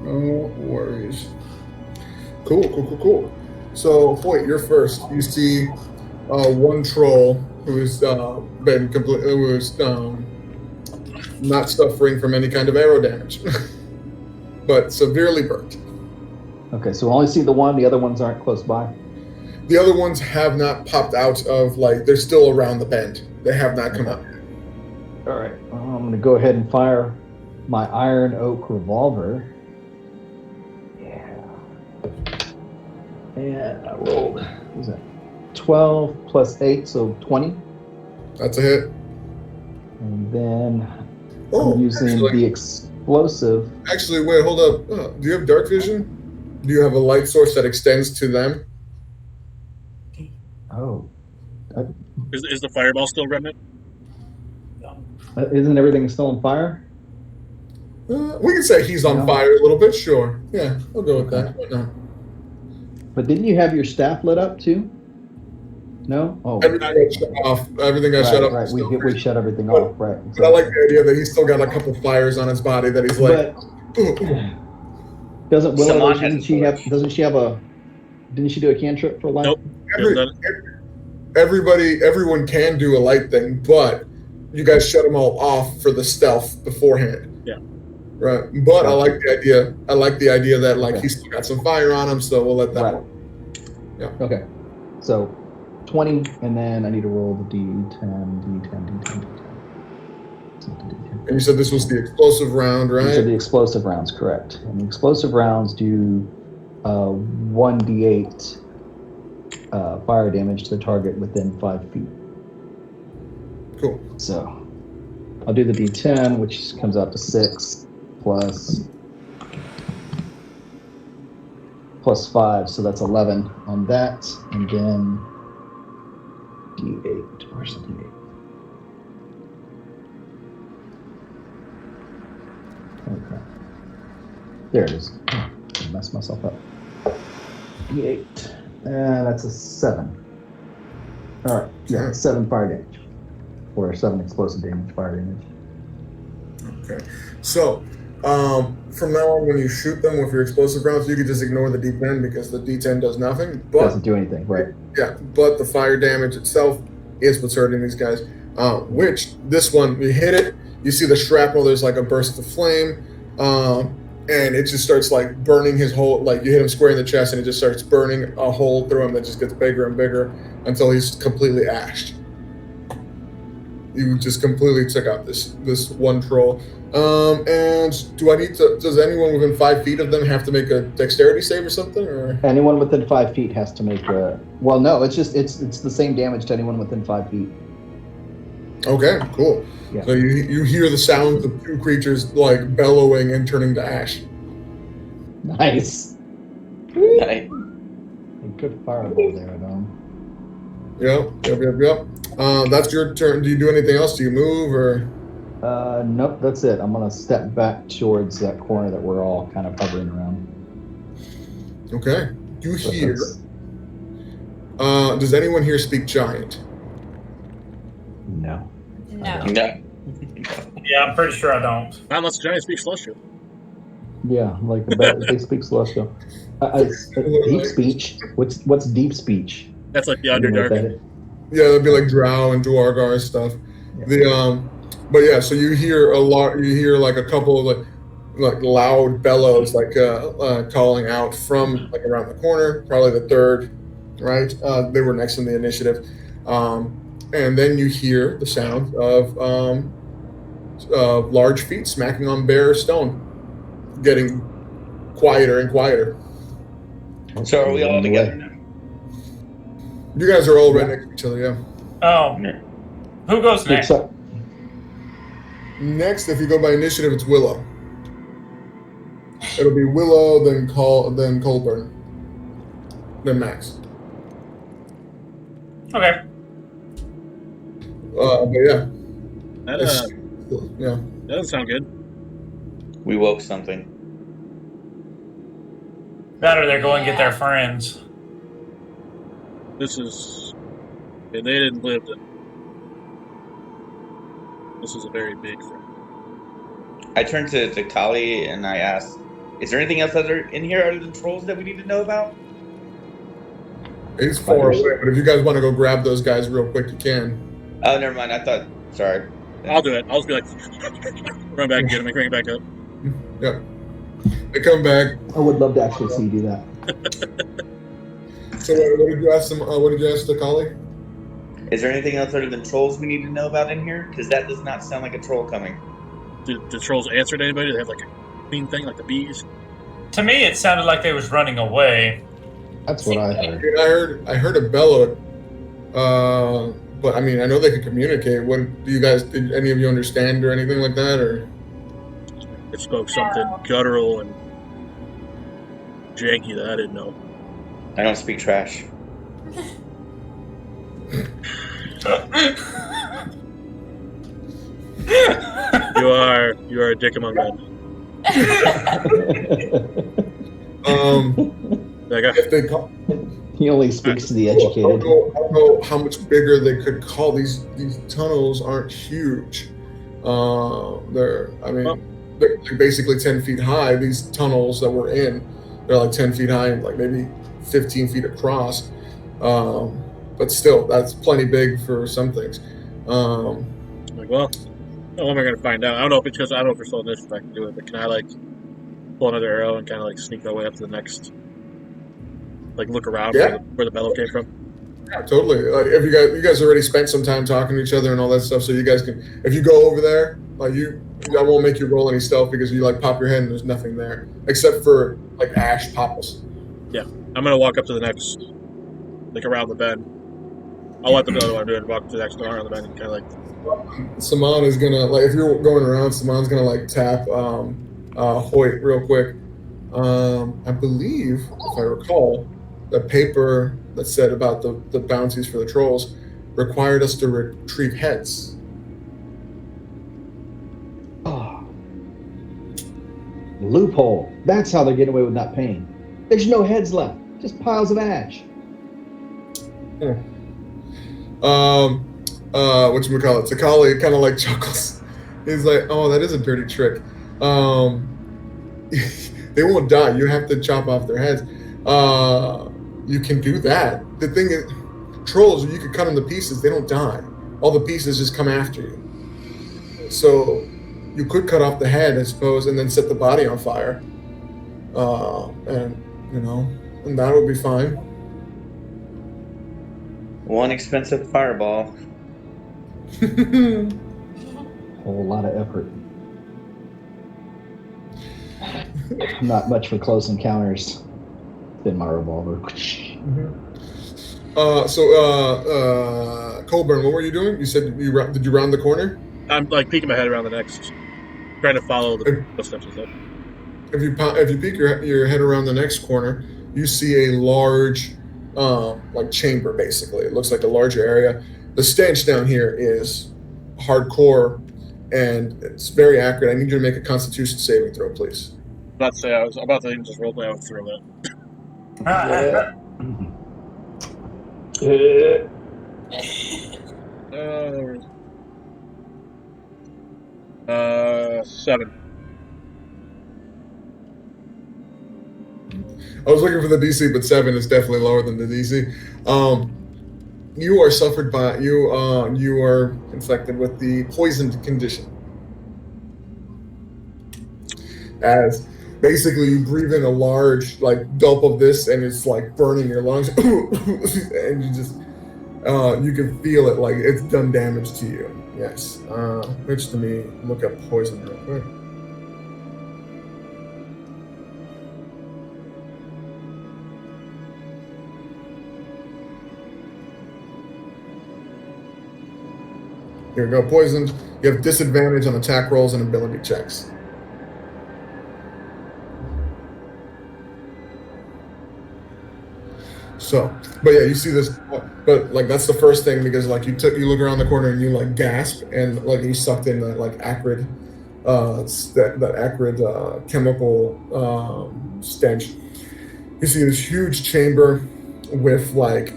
No worries. Cool. So, Hoyt, you're first. You see one troll who's been not suffering from any kind of arrow damage, but severely burnt.
Okay, so we only see the one. The other ones aren't close by.
The other ones have not popped out of, like, they're still around the bend. They have not come
Okay.
up.
All right, I'm going to go ahead and fire my iron oak revolver. Yeah. And I rolled, what was that? 12 plus 8, so 20.
That's a hit.
And then
Oh,
I'm using
actually,
the explosive.
Actually, wait, hold up. Do you have dark vision? Do you have a light source that extends to them?
Oh,
Is the fireball still remnant?
isn't everything still on fire?
We can say he's on
No.
fire a little bit, sure. Yeah, I'll go with
Okay.
that. Why not?
But didn't you have your staff lit up too? No? Oh,
Everything got shut off. Everything got shut off.
right.
Still
We shut everything
But-
off, right.
But I like the idea that he's still got a couple fires on his body that he's like,
But doesn't Willow,
Saman
doesn't
has
she
a
have, didn't she do a cantrip for life?
Nope.
Every-
None-
everyone can do a light thing, but you guys shut them all off for the stealth beforehand.
Yeah.
Right. But I like the idea. I like the idea that, like,
Okay.
he's still got some fire on him, so we'll let that
Right.
work. Yeah.
Okay. So 20, and then I need to roll the D10.
And you said this was the explosive round,
These are
right?
the explosive rounds, correct. And the explosive rounds do 1d8 fire damage to the target within 5 feet.
Cool.
So I'll do the D10, which comes out to 6 plus 5, so that's 11 on that, and then D8. Where's the D8? Okay. There it is. Oh, I messed myself up. D8. That's a 7. All right. Yeah, 7 fire damage. Or 7 explosive damage, fire damage.
Okay. So, from now on, when you shoot them with your explosive rounds, you can just ignore the D10 because the D10 does nothing. But
Doesn't do anything, right?
yeah, but the fire damage itself is what's hurting these guys. Which this one, you hit it, you see the shrapnel. There's like a burst of flame, and it just starts like burning his whole. Like you hit him square in the chest, and it just starts burning a hole through him that just gets bigger and bigger until he's completely ashed. You just completely took out this one troll. And do I need to? Does anyone within 5 feet of them have to make a dexterity save or something? Or
Anyone within 5 feet has to make a. Well, no, it's the same damage to anyone within 5 feet.
okay, cool.
Yeah.
So you hear the sounds of two creatures like bellowing and turning to ash.
Nice.
Nice.
Good fireball there, Adam.
Yep. That's your turn. Do you do anything else? Do you move or?
Nope, that's it. I'm gonna step back towards that corner that we're all kind of hovering around.
Okay. You
So
hear.
that's-
Does anyone here speak giant?
No.
No.
No.
Yeah, I'm pretty sure I don't.
Not unless the giant speaks celestial.
Yeah, like they speak celestial. Deep speech. What's deep speech?
That's like the
You know what that
Underdark.
is?
Yeah, that'd be like Drow and Duergar stuff.
Yeah.
But yeah, so you hear a lot. You hear like a couple of like loud bellows, like calling out from like around the corner, probably the third, right? They were next in the initiative, and then you hear the sound of large feet smacking on bare stone, getting quieter and quieter.
So are we all together now?
You guys are all right next to each other, yeah.
Oh, who goes next?
So,
Next, if you go by initiative, it's Willow. It'll be Willow, then Colburn, then Max.
Okay.
But yeah,
That,
yeah.
that doesn't sound good.
We woke something.
Better they're going to get their friends.
This is. And they didn't live it. This is a very big thing.
I turned to Kali and I asked, is there anything else in here other than trolls that we need to know about?
He's far
Spiders.
away, but if you guys want to go grab those guys real quick, you can.
Oh, never mind. I thought. Sorry.
I'll do it. I'll just be like, run back and get him and bring it back up.
Yep. They come back.
I would love to actually see you do that.
So what did you ask them? What did you ask the colleague?
Is there anything else other than trolls we need to know about in here? Because that does not sound like a troll coming.
Did the trolls answer to anybody? Do they have like a queen thing, like the bees?
To me, it sounded like they was running away.
That's what I heard.
I heard a bellow. But I mean, I know they can communicate. What do you guys? Did any of you understand or anything like that? Or
It spoke something guttural and janky that I didn't know.
I don't speak trash.
You are a dick among men. Like,
if they call,
He only speaks to the
I don't
educated.
know how much bigger they could call these tunnels. Aren't huge. They're like basically 10 feet high. These tunnels that we're in, they're like 10 feet high and like maybe 15 feet across. But still, that's plenty big for some things.
like, well, how am I going to find out? I don't know if it's because I don't know if we're still in this if I can do it, but can I like pull another arrow and kind of like sneak my way up to the next, like look around where the bellow came from?
Yeah, totally. Like if you guys already spent some time talking to each other and all that stuff, so you guys can, if you go over there, like I won't make you roll any stealth because you like pop your head and there's nothing there except for like ash popples.
Yeah, I'm gonna walk up to the next, like around the bend. I'll let them know what I'm doing. Walk to the next door around the bend and kind of like.
Saman is gonna like if you're going around, Saman's gonna like tap Hoyt real quick. I believe, if I recall, the paper that said about the bounties for the trolls required us to retrieve heads.
Oh. Loophole. That's how they're getting away with not paying. There's no heads left, just piles of ash.
Whatchamacallit, Cecilio kind of like chuckles. He's like, oh, that is a dirty trick. They won't die. You have to chop off their heads. You can do that. The thing is, trolls, you can cut them to pieces. They don't die. All the pieces just come after you. So you could cut off the head, I suppose, and then set the body on fire. And that would be fine.
One expensive fireball.
Whole lot of effort. Not much for close encounters. Been my revolver.
Colburn, what were you doing? You said did you round the corner?
I'm like peeking my head around the next, trying to follow the footsteps and stuff.
If you peek your head around the next corner, you see a large, like chamber. Basically, it looks like a larger area. The stench down here is hardcore, and it's very accurate. I need you to make a Constitution saving throw, please.
I was about to just roll my own through it. Yeah. 7.
I was looking for the DC, but 7 is definitely lower than the DC. You are infected with the poisoned condition. As basically you breathe in a large like gulp of this, and it's like burning your lungs, and you just you can feel it like it's done damage to you. Yes. Which to me, look up poison real quick. Here we go, poisoned. You have disadvantage on attack rolls and ability checks. So, but yeah, you see this, but like that's the first thing because like you look around the corner and you like gasp and like you sucked in that like acrid, that acrid chemical stench. You see this huge chamber with like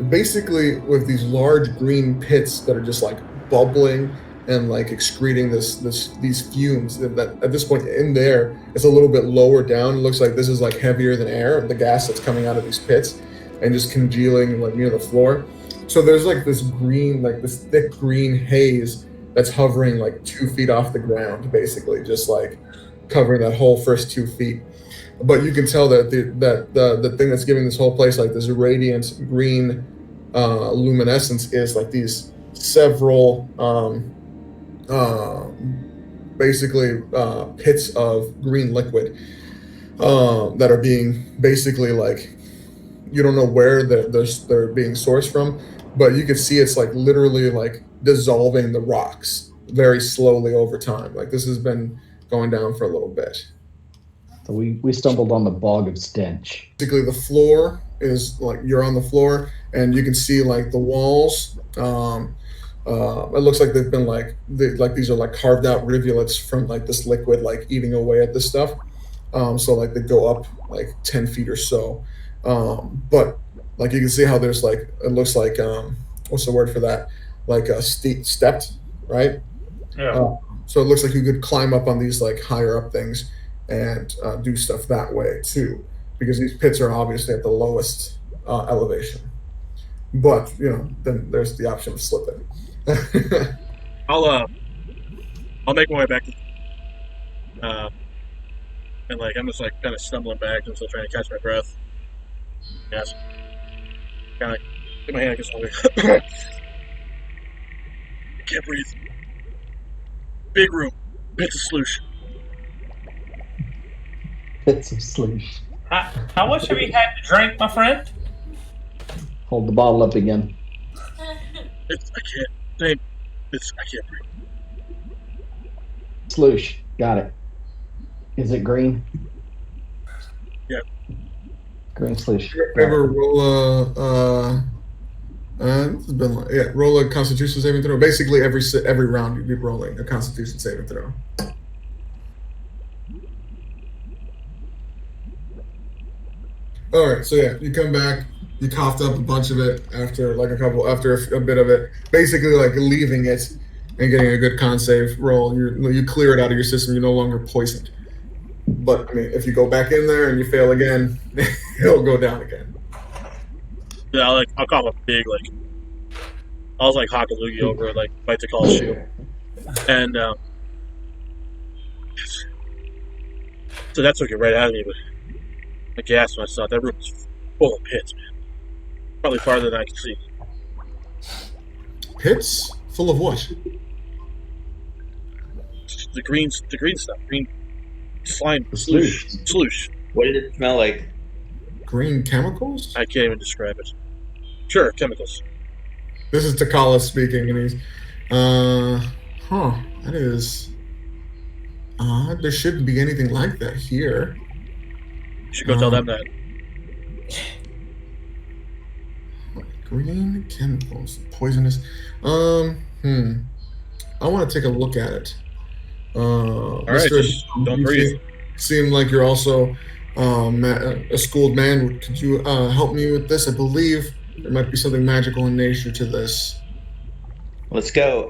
basically with these large green pits that are just like bubbling and like excreting these fumes that at this point in there it's a little bit lower down. It looks like this is like heavier than air, the gas that's coming out of these pits. and just congealing like near the floor. So there's like this green, like this thick green haze that's hovering like 2 feet off the ground, basically, just like covering that whole first 2 feet. But you can tell that the thing that's giving this whole place like this radiant green luminescence is like these several basically pits of green liquid that are being basically like, you don't know where they're being sourced from, but you can see it's like literally like dissolving the rocks very slowly over time. Like this has been going down for a little bit.
So we stumbled on the bog of stench.
Basically, the floor is like you're on the floor, and you can see like the walls. It looks like they've been like these are like carved out rivulets from like this liquid like eating away at this stuff. So like they go up like 10 feet or so. But like you can see how there's like it looks like what's the word for that? Like stepped, right?
Yeah.
So it looks like you could climb up on these like higher up things and do stuff that way too, because these pits are obviously at the lowest elevation. But then there's the option of slipping.
I'll make my way back, and like I'm just like kind of stumbling back and still trying to catch my breath. Yes, kind of get my hand against my I can't breathe. Big room, pits of sluice.
Pits of sluice.
How much have you had to drink, my friend?
Hold the bottle up again.
I can't breathe.
Sluice. Got it. Is it green?
Yeah.
Green sluice.
Ever roll this has been like, roll a Constitution saving throw. Basically, every round you'd be rolling a Constitution saving throw. All right, so you come back. You coughed up a bunch of it after a bit of it, basically like leaving it and getting a good con save roll. You clear it out of your system. You're no longer poisoned. But I mean, if you go back in there and you fail again, it'll go down again.
Yeah, I'll call him a big I was like hock a loogie over it, like bite the call shield, and so that took it right out of me. But I gasped when I saw it. That room was full of pits, man. Probably farther than I could see.
Pits full of what?
The green stuff, green slime,
Sluice.
sluice.
What did it smell like?
Green chemicals?
I can't even describe it. Sure, chemicals.
This is Takala speaking, and he's, that is, there shouldn't be anything like that here.
You should go tell them that.
Green chemicals, poisonous. I want to take a look at it.
All right, just don't breathe.
Seem like you're also a schooled man. Could you help me with this? I believe there might be something magical in nature to this.
Let's go.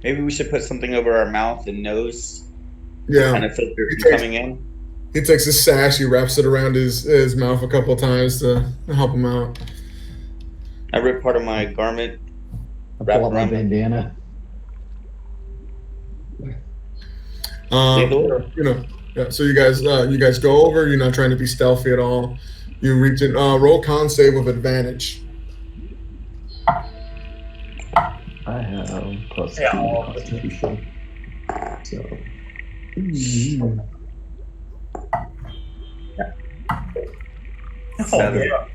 Maybe we should put something over our mouth and nose.
Yeah.
Kind of filter from coming in.
He takes his sash, he wraps it around his mouth a couple of times to help him out.
I rip part of my garment.
I pull out my bandana.
So you guys go over. You're not trying to be stealthy at all. You reach it. Roll con save with advantage.
I have plus
Yeah.
2 Constitution. So.
Oh, yeah.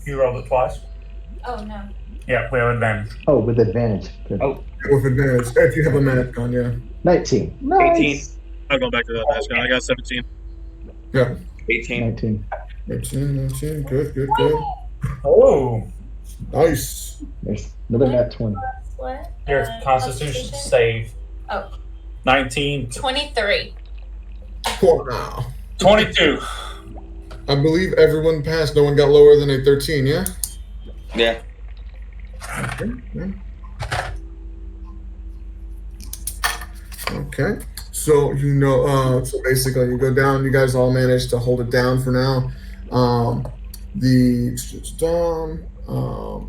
You rolled it twice?
Oh, no.
Yeah, we have advantage.
Oh, with advantage. Good.
Oh.
With advantage, if you have a manic on, yeah.
19. Nice.
18.
I'm going back to that last guy. I got 17.
Yeah.
18.
19.
19. Good.
Oh,
Nice.
There's another nat 20.
What?
your Constitution save.
Oh.
19.
23.
Wow.
22.
I believe everyone passed. No one got lower than a 13, yeah?
Yeah.
Okay. So so basically you go down. You guys all managed to hold it down for now.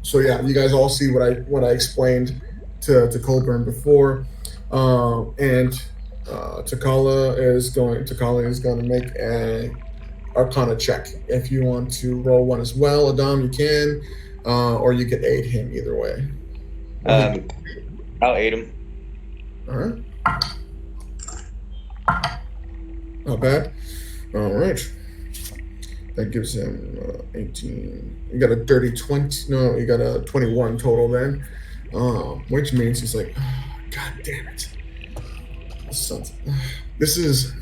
So yeah, you guys all see what I explained to Colburn before, and Takala is going to make a Arcana check. If you want to roll one as well, Adam, you can, or you can aid him either way.
I'll aid him.
All right. Not bad. All right. That gives him 18. You got a dirty 20. No, you got a 21 total then. Which means he's like, oh, God damn it. This is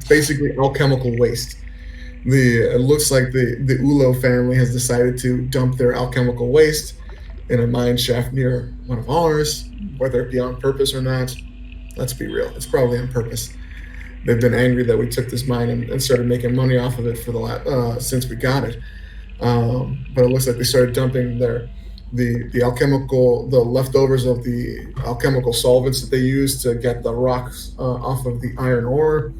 basically alchemical waste. It looks like the Ulo family has decided to dump their alchemical waste in a mine shaft near one of ours, whether it be on purpose or not. Let's be real. It's probably on purpose. They've been angry that we took this mine and started making money off of it for since we got it. But it looks like they started dumping the leftovers of the alchemical solvents that they used to get the rocks off of the iron ore,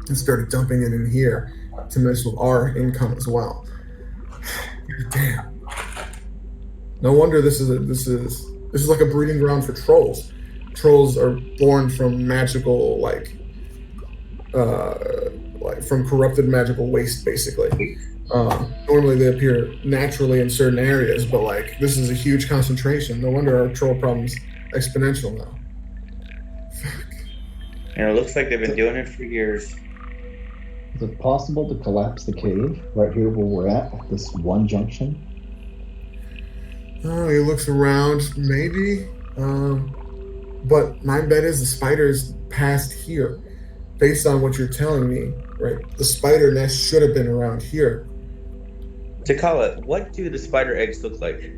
and started dumping it in here to mess with our income as well. Damn. No wonder this is like a breeding ground for trolls. Trolls are born from magical like from corrupted magical waste, basically. Normally they appear naturally in certain areas, but like this is a huge concentration. No wonder our troll problem's exponential now. Fuck.
And it looks like they've been doing it for years.
Is it possible to collapse the cave right here where we're at this one junction?
Oh, he looks around, maybe. But my bet is the spiders passed here. Based on what you're telling me, right? The spider nest should have been around here.
Takala, what do the spider eggs look like?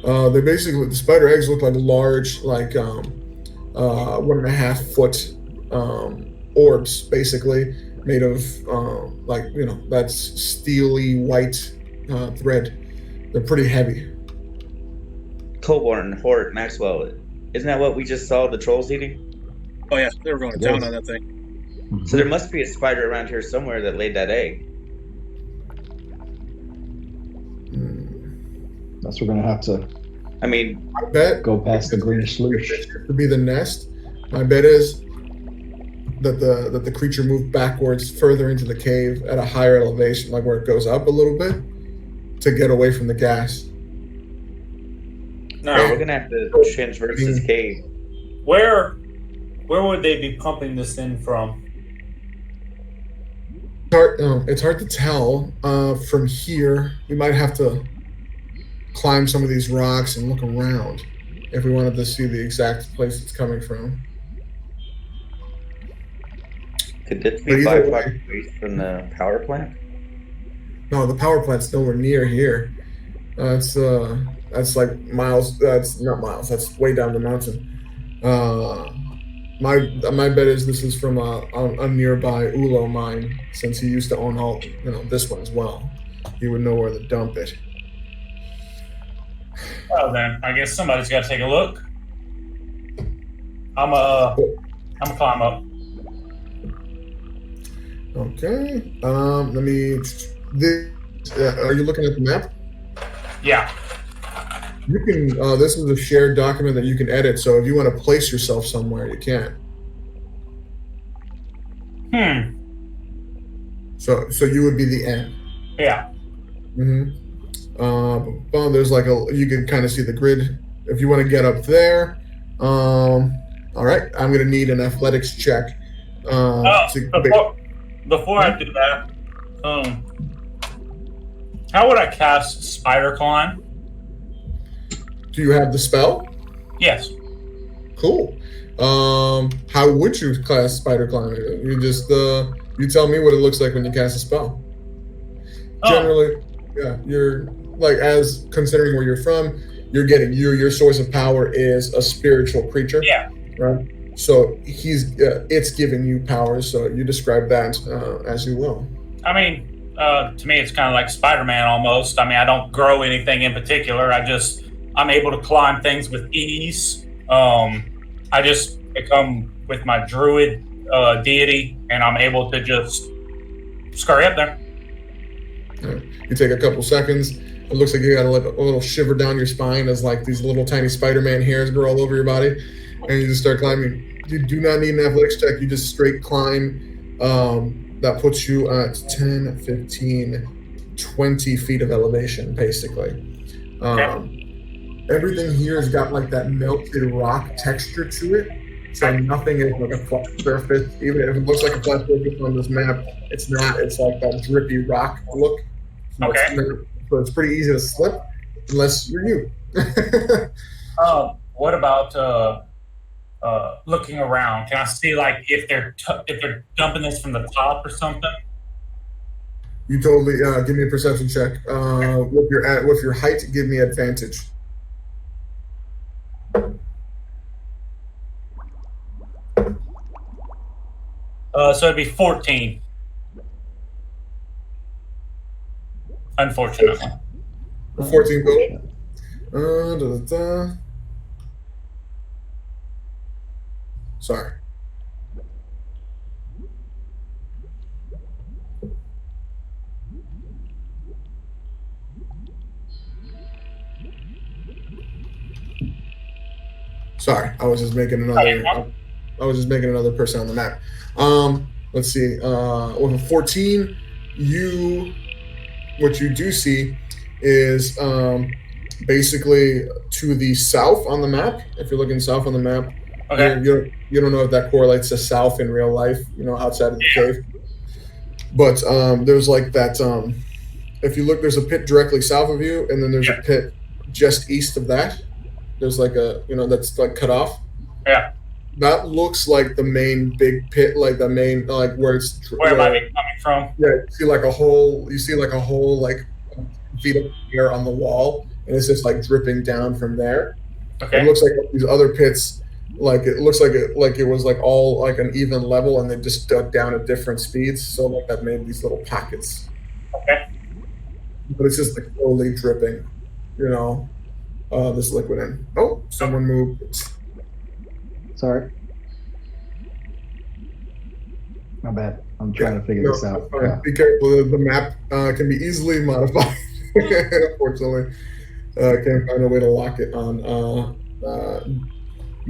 The spider eggs look like large, like 1.5 foot orbs, basically made of that's steely white thread. They're pretty heavy.
Colborn, Hoyt, Maxwell, isn't that what we just saw the trolls eating?
Oh yeah, they were going to town on that thing.
So there must be a spider around here somewhere that laid that egg.
That's we're gonna have to.
I mean,
I bet
go past the green sluice
to be the nest. My bet is that the creature moved backwards further into the cave at a higher elevation, like where it goes up a little bit, to get away from the gas.
No, we're gonna have to traverse this cave.
Where would they be pumping this in from?
It's hard to tell from here. We might have to climb some of these rocks and look around if we wanted to see the exact place it's coming from.
Could this be byproduct waste from the power plant?
No, the power plant's nowhere near here. That's like miles. That's not miles. That's way down the mountain. My bet is this is from a nearby Ulo mine, since he used to own this one as well. He would know where to dump it.
Well then, I guess somebody's got to take a look. I'm gonna climb up.
Okay. Let me. Are you looking at the map?
Yeah.
You can. This is a shared document that you can edit. So if you want to place yourself somewhere, you can. So you would be the end.
Yeah.
Well, there's you can kind of see the grid. If you want to get up there, all right. I'm gonna need an athletics check.
Before I do that, how would I cast Spider Climb?
Do you have the spell?
Yes.
Cool. How would you cast Spider Climb? You just you tell me what it looks like when you cast a spell. Generally, yeah, you're as considering where you're from, you're getting your source of power is a spiritual creature.
Yeah.
Right. So it's giving you powers. So you describe that as you will.
I mean, to me, it's kind of like Spider-Man almost. I mean, I don't grow anything in particular. I'm able to climb things with ease. I just become with my druid deity, and I'm able to just scurry up there.
You take a couple seconds. It looks like you got a little shiver down your spine as like these little tiny Spider-Man hairs grow all over your body, and you just start climbing. You do not need an athletics check. You just straight climb. That puts you at 10, 15, 20 feet of elevation, basically. Everything here has got like that melted rock texture to it. So nothing is like a flat surface. Even if it looks like a flat surface on this map, it's not. It's like that drippy rock look.
Okay.
So it's pretty easy to slip, unless you're you.
What about looking around? Can I see like if they're dumping this from the top or something?
You totally give me a perception check. With your height, give me advantage.
So it'd be 14. Unfortunately.
14 total. Sorry. Sorry, I was just making another person on the map. Let's see. With a 14, what you do see is basically to the south on the map. If you're looking south on the map,
okay.
You don't know if that correlates to south in real life, outside of the cave. But there's like that. If you look, there's a pit directly south of you, and then there's a pit just east of that. There's like that's like cut off.
Yeah.
That looks like the main big pit, like the main, like where it's.
Where am I coming from?
Yeah, you see like a hole like feet of air on the wall, and it's just like dripping down from there.
Okay.
It looks like these other pits, like it looks like it was like all like an even level, and they just dug down at different speeds. So like that made these little pockets.
Okay.
But it's just like slowly dripping, this liquid in. Oh, someone moved.
Sorry. My bad. I'm trying to figure this out. Yeah.
Be careful. The map can be easily modified. Unfortunately, can't find a way to lock it on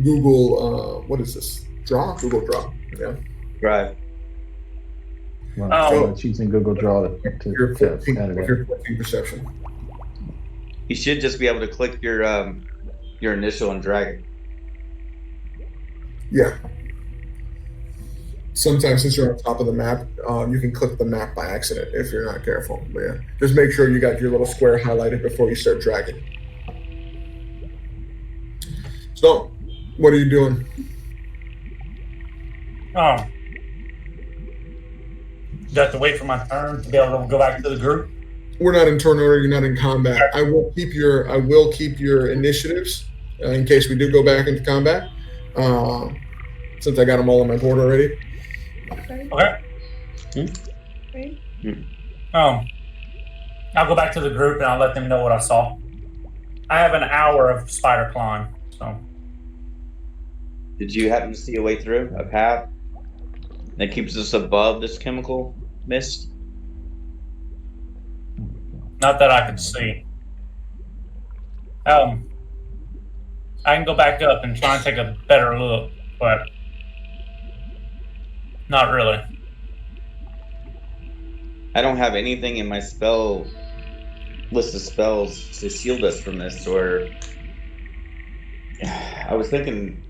Google. What is this? Google Draw. Yeah.
Drive.
Well, choosing Google Draw to
your 14,
edit it.
your 14 perception.
You should just be able to click your initial and drag it.
Yeah. Sometimes since you're on top of the map, you can click the map by accident if you're not careful. But yeah, just make sure you got your little square highlighted before you start dragging. So, what are you doing?
You have to wait for my turn to be able to go back to the group.
We're not in turn order. You're not in combat. I will keep your initiatives in case we do go back into combat. Since I got them all on my board already.
Okay. I'll go back to the group and I'll let them know what I saw. I have an hour of spider climb, so.
Did you happen to see a way through a path that keeps us above this chemical mist?
Not that I can see. I can go back up and try and take a better look, but not really.
I don't have anything in my spell list of spells to shield us from this, or I was thinking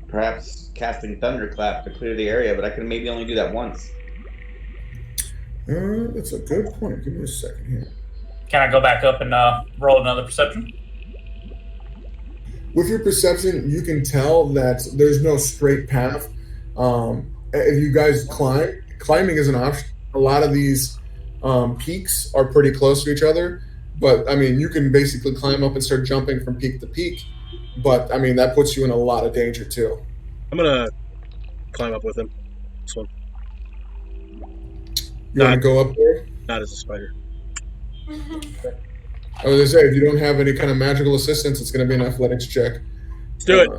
perhaps casting Thunderclap to clear the area, but I can maybe only do that once.
That's a good point. Give me a second here.
Can I go back up and roll another perception?
With your perception, you can tell that there's no straight path. If you guys climbing is an option. A lot of these peaks are pretty close to each other, but I mean, you can basically climb up and start jumping from peak to peak. But I mean, that puts you in a lot of danger too.
I'm gonna climb up with him. This one.
You want to go up there?
Not as a spider.
I was gonna say, if you don't have any kind of magical assistance, it's gonna be an athletics check.
Let's do it.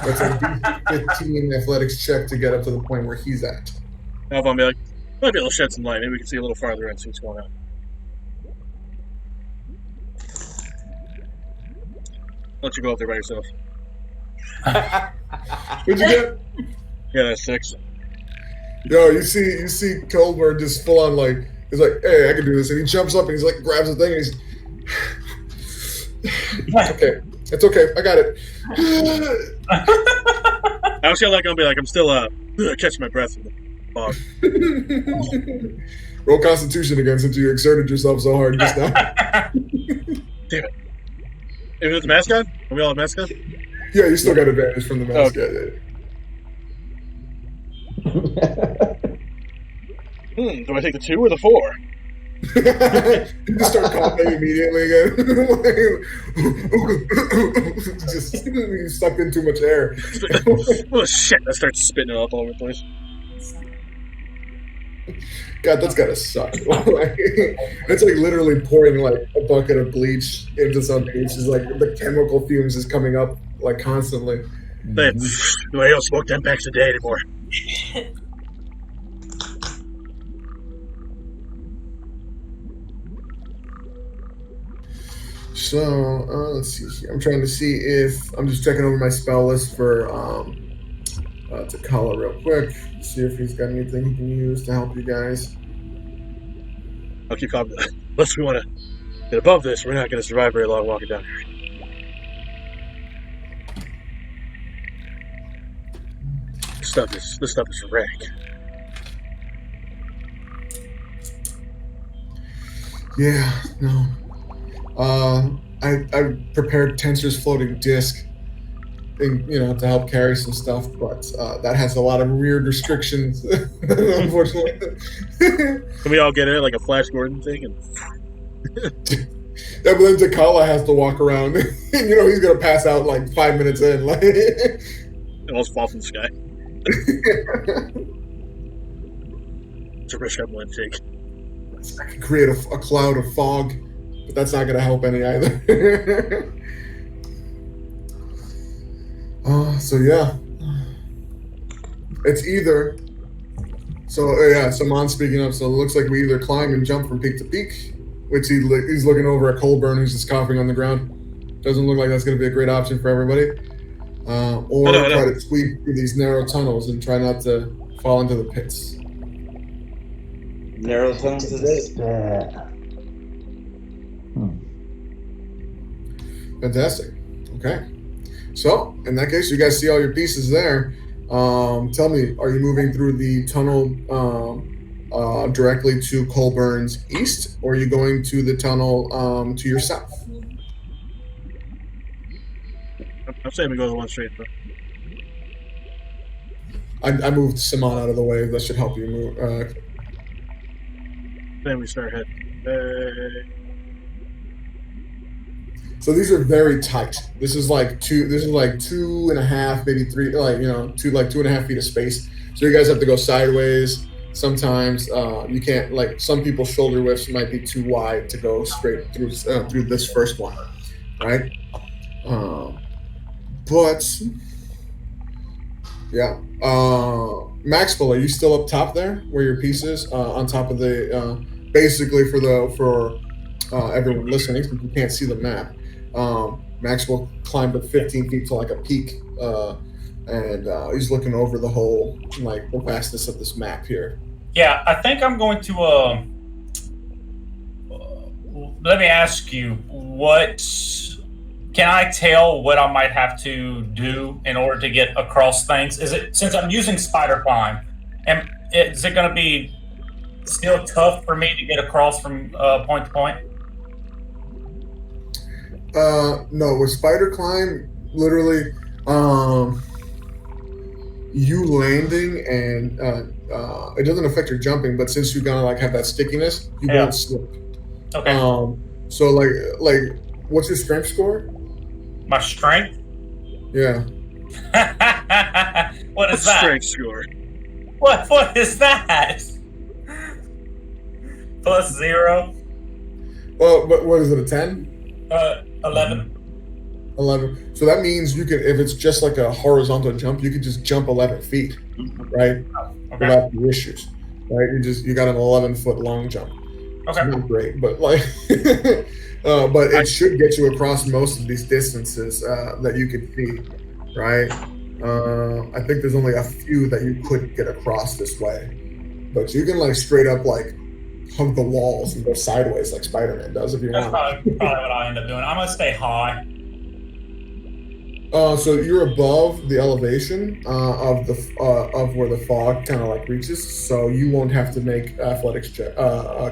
That's a DC-15 athletics check to get up to the point where he's at.
Alpha will be like, might be able to shed some light. Maybe we can see a little farther and see what's going on. I'll let you go up there by yourself.
What'd you get?
Yeah, that's 6.
Yo, you see Colbert just full on like, he's like, hey, I can do this. And he jumps up and he's like, grabs the thing and he's, it's okay, I got it.
I was gonna be like, I'm still catching my breath in the fog.
Roll Constitution again since you exerted yourself so hard just now.
Damn it. Even with the mask on? Are we all have mask on?
Yeah, you still got advantage from the mask.
Okay.
Yeah.
Do I take the 2 or the 4?
You just start coughing immediately again. Just you sucked in too much air.
Oh shit! I start spitting it up all over the place.
God, that's gotta suck. It's like literally pouring like a bucket of bleach into something. It's just like the chemical fumes is coming up like constantly.
I don't smoke 10 packs a day anymore.
So let's see here. I'm trying to see if I'm just checking over my spell list for Takala real quick. See if he's got anything he can use to help you guys.
I'll keep calm. Unless we want to get above this, we're not going to survive very long walking down here. This stuff is rank.
Yeah, no. I prepared Tensor's floating disc, to help carry some stuff, but that has a lot of weird restrictions, unfortunately.
Can we all get in it like a Flash Gordon thing? And...
yeah, but then Takala has to walk around, and he's gonna pass out like 5 minutes in, like
it almost fall from the sky. It's a risk I'm willing to take.
I can create a cloud of fog, but that's not going to help any either. So yeah, it's either. Samon's speaking up. So it looks like we either climb and jump from peak to peak, which he's looking over at Colburn, who's just coughing on the ground. Doesn't look like that's going to be a great option for everybody. Or try to sweep through these narrow tunnels and try not to fall into the pits.
Narrow tunnels to this.
Fantastic. Okay. So, in that case, you guys see all your pieces there. Tell me, are you moving through the tunnel directly to Colburn's east, or are you going to the tunnel to your south?
I'm saying we go the one straight. But...
I moved Simon out of the way. That should help you move.
Then we start heading.
So these are very tight. This is like 2.5, maybe 3, 2.5 feet of space. So you guys have to go sideways. Sometimes you can't, like some people's shoulder widths might be too wide to go straight through this first one, right? But yeah, Maxwell, are you still up top there where your piece is on top of the basically for everyone listening, since you can't see the map? Maxwell climbed up 15 feet to like a peak, and he's looking over the whole the vastness of this map here.
Yeah, I think I'm going to let me ask you, what can I tell what I might have to do in order to get across things? Is it, since I'm using spider climb, is it going to be still tough for me to get across from point to point?
No, with spider climb, literally, you landing and it doesn't affect your jumping, but since you're gonna have that stickiness, you won't slip.
Okay.
So like, what's your strength score?
My strength?
Yeah.
What is that?
Strength score.
What is that? +0.
Well, but what is it, a 10?
11.
11. So that means you can, if it's just like a horizontal jump, you could just jump 11 feet, right?
Okay.
Without the issues, right? You got an 11-foot long jump. It's
Okay.
not great, but like, but it should get you across most of these distances that you could see, right? I think there's only a few that you couldn't get across this way, but you can like straight up like hug the walls and go sideways like Spider-Man does if you
That's
want.
probably what I end up doing. I'm gonna stay high.
So you're above the elevation of where the fog kind of like reaches, so you won't have to make athletics check,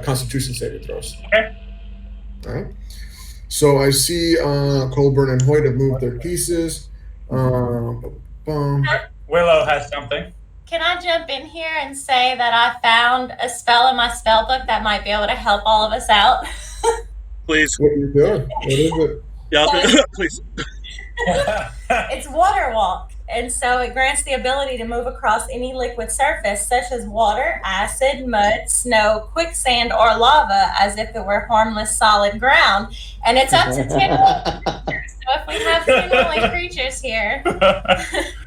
Constitution saving throws.
Okay.
All right. So I see Colburn and Hoyt have moved their pieces.
Willow has something.
Can I jump in here and say that I found a spell in my spell book that might be able to help all of us out?
Please.
What are you doing? What is it?
Yeah, please.
It's water walk, and so it grants the ability to move across any liquid surface, such as water, acid, mud, snow, quicksand, or lava, as if it were harmless solid ground. And it's up to 10 creatures. So if we have 10 willing creatures here,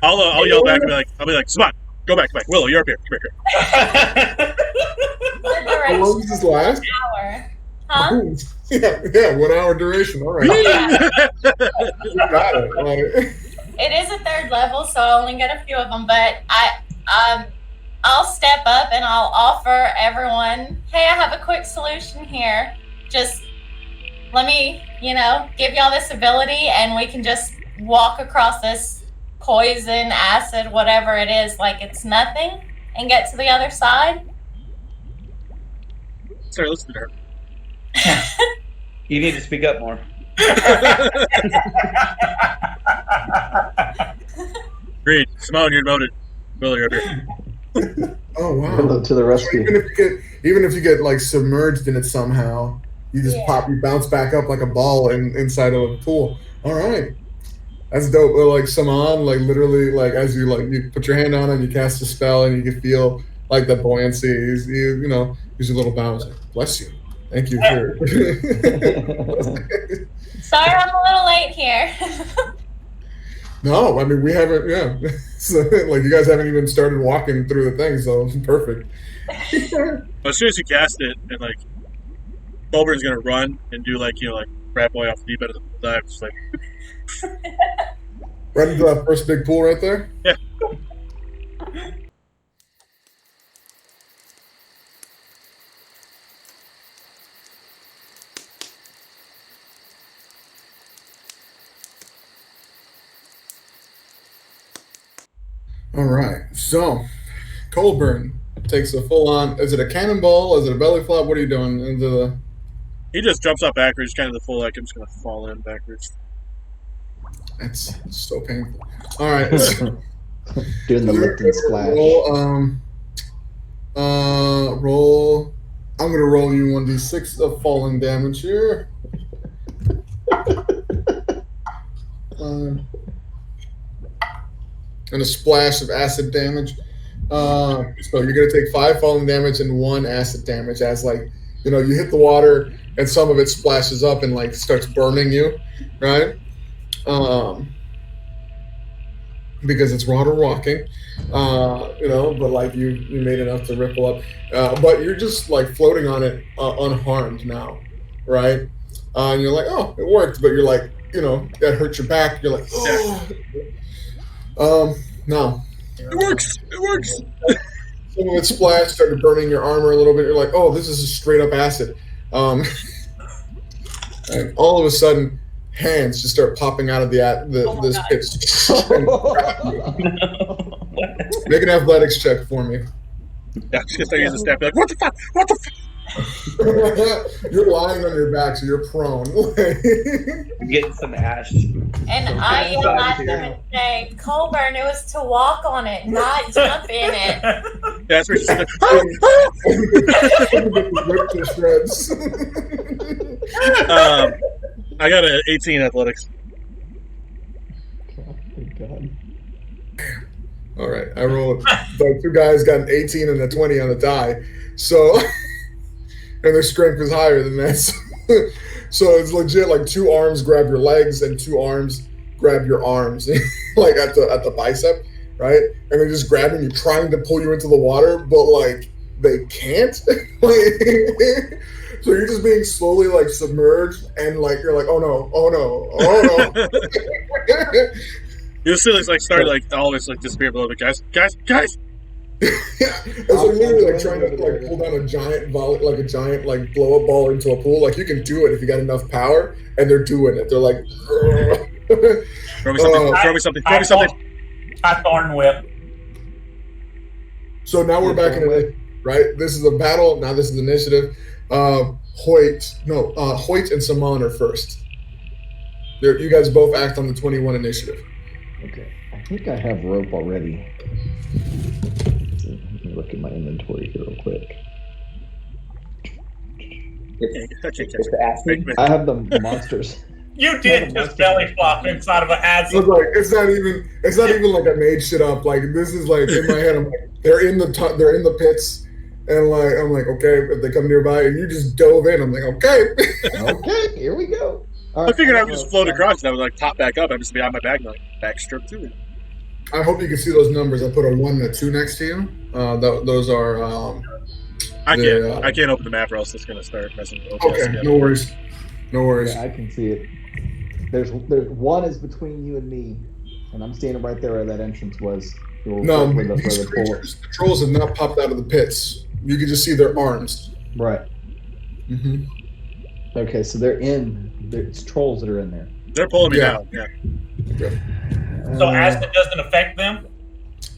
I'll yell back and be like, Spot, go back. Willow, you're up here. Come here.
the
How long
duration
does this last?
hour. Huh?
Ooh, yeah, 1 hour duration. All right. You got it. Like,
It is a 3rd level, so I only get a few of them. But I'll step up and I'll offer everyone, hey, I have a quick solution here. Just let me, give y'all this ability, and we can just walk across this poison, acid, whatever it is, like it's nothing, and get to the other side.
Sorry, listen to her.
You need to speak up more.
Agreed. Simone, you're demoted. Willow, you're up here.
oh wow.
Willow to the
So
rescue.
even if you get like submerged in it somehow, you just you bounce back up like a ball inside of a pool. All right. That's dope. Like Saman, like literally, like as you put your hand on it, you cast a spell, and you can feel like the buoyancy. He's a little bounce. Bless you. Thank you for.
Sorry, I'm a little late here.
No, I mean we haven't. Yeah, so, like you guys haven't even started walking through the thing, so it's perfect.
As soon as you cast it, and like Colburn's gonna run and do like rat boy off the deep end of the pool dive, just like
Right into that first big pool right there.
Yeah.
All right, so Colburn takes a full-on. Is it a cannonball? Is it a belly flop? What are you doing? Into the.
He just jumps up backwards, kind of the full like I'm just gonna fall in backwards.
That's so painful. All right.
Doing the lift and splash.
Roll. I'm gonna roll you 1d6 of falling damage here. And a splash of acid damage. So you're gonna take 5 falling damage and 1 acid damage as you hit the water and some of it splashes up and starts burning you, right? Because it's water walking, but you made enough to ripple up, but you're just floating on it unharmed now, right? And you're like, oh, it worked, but you're that hurts your back. You're like, oh. No.
It works.
Some of it splashed, started burning your armor a little bit. You're like, oh, this is straight up acid. And all of a sudden, hands just start popping out of this pit. Make an athletics check for me.
Yeah, just gonna start using the staff. Be like, what the fuck?
You're lying on your back, so you're prone.
I'm getting some ash.
And I yell at them and say, Colburn, it was to walk on it, not jump in it.
Yeah, that's where she's like,
Rip to shreds.
I got an 18 athletics.
Oh, God.
All right, I rolled. The 2 guys got an 18 and a 20 on the die. So, and their strength was higher than that. So it's legit like 2 arms grab your legs and 2 arms grab your arms, like at the bicep, right? And they're just grabbing you, trying to pull you into the water, but like they can't. Like, so you're just being slowly like submerged, and like you're like, oh no, oh no, oh no.
You'll see it's like starting like all this like disappear below the guys.
Yeah, it's like literally like trying to like pull down a giant volley, like a giant like blow up ball into a pool. Like you can do it if you got enough power, and they're doing it. They're like,
throw me something, throw me something, throw me something.
I thorn whip.
So now we're back in it, right? This is a battle. Now this is initiative. Hoyt and Saman are first. You guys both act on the 21 initiative.
Okay. I think I have rope already. Let me look at my inventory here real quick. I have the monsters.
You did just belly flop inside of an acid.
It's like it's not even like I made shit up. Like this is like in my head. I'm like they're in the pits, and like I'm like okay, if they come nearby, and you just dove in. I'm like okay,
okay, here we go.
Right, I figured I would just float across and I would like top back up. I'm just behind my back and like backstroke through it.
I hope you can see those numbers. I put a 1 and a 2 next to you. Those are.
I can't open the map or else it's gonna start messing with
Okay, no worries.
Yeah, I can see it. There's 1 is between you and me, and I'm standing right there where that entrance was.
No, these creatures, the trolls have not popped out of the pits. You can just see their arms.
Right.
Mm-hmm.
Okay, so it's trolls that are in there.
They're pulling me down. Yeah.
So acid doesn't affect them?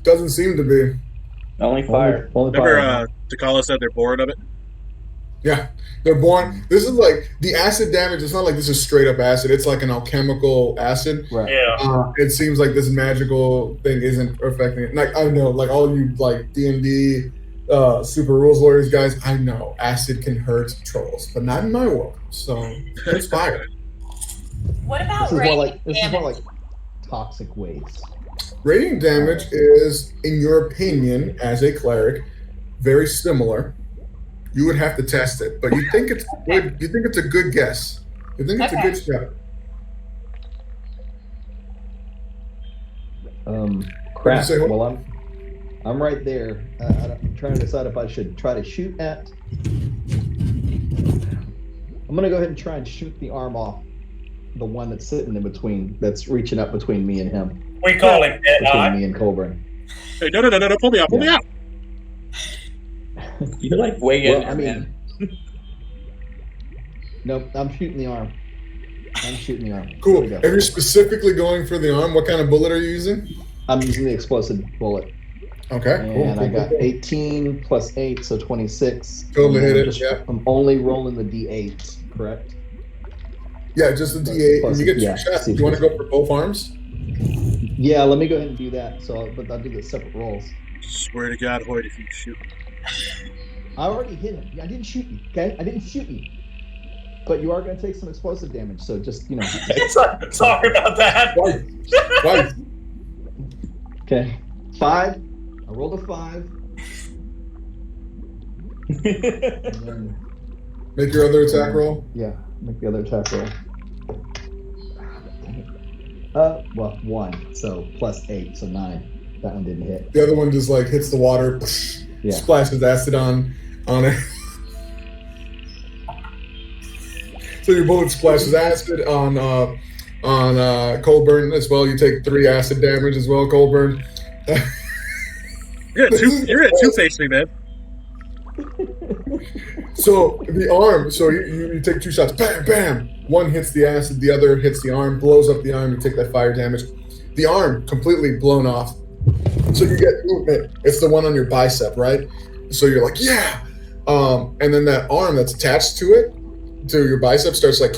Doesn't seem to be.
Only fire.
Remember, Takala said they're bored of it?
Yeah, they're born. This is like the acid damage. It's not like this is straight up acid. It's like an alchemical acid.
Right.
Yeah.
It seems like this magical thing isn't affecting it. Like I know, like all you like D&D super rules lawyers guys, I know acid can hurt trolls, but not in my world. So it's fire.
What about
This
radiant
is more
damage?
like toxic waste.
Radiant damage is, in your opinion, as a cleric, very similar. You would have to test it, but you think it's good. You think it's a good guess. You think it's a good shot.
Crap.
Say,
Well, I'm right there. I'm trying to decide if I should try to shoot at. I'm gonna go ahead and try and shoot the arm off the one that's sitting in between, that's reaching up between me and him.
We call him Dead
Between
Eye.
me and Colburn.
Hey, no, pull me out, pull me out.
You're like way in
Well,
there,
I mean,
man.
Nope, I'm shooting the arm.
Cool.
There we
If
go.
you're specifically going for the arm, what kind of bullet are you using?
I'm using the explosive bullet.
Okay, cool.
And I got 18 plus 8, so 26.
Totally
And
hit
I'm
it, yeah.
I'm only rolling the D8, correct?
Yeah, just the D8.
Plus,
And you get 2
yeah,
shots. Do you want to go for both arms?
Yeah, let me go ahead and do that. But I'll do the separate rolls.
Swear to God, Hoyt, if you shoot.
I already hit him. I didn't shoot you, okay? I didn't shoot you. But you are going to take some explosive damage, so just,
Sorry about that.
Twice.
Okay. 5. I rolled a 5. And then,
Make your other attack roll.
yeah, make the other attack roll. Well, 1, so plus 8, so 9. That one didn't hit.
The other one just like hits the water,
Yeah.
splashes acid on it. So your bullet splashes acid on Colburn as well. You take 3 acid damage as well, Colburn.
You're at two-face me, man.
So the arm, so you take 2 shots, bam, bam. One hits the acid, the other hits the arm, blows up the arm. You take that fire damage. The arm completely blown off. So you get movement. It's the one on your bicep, right? So you're like, yeah. And then that arm that's attached to it, to your bicep, starts like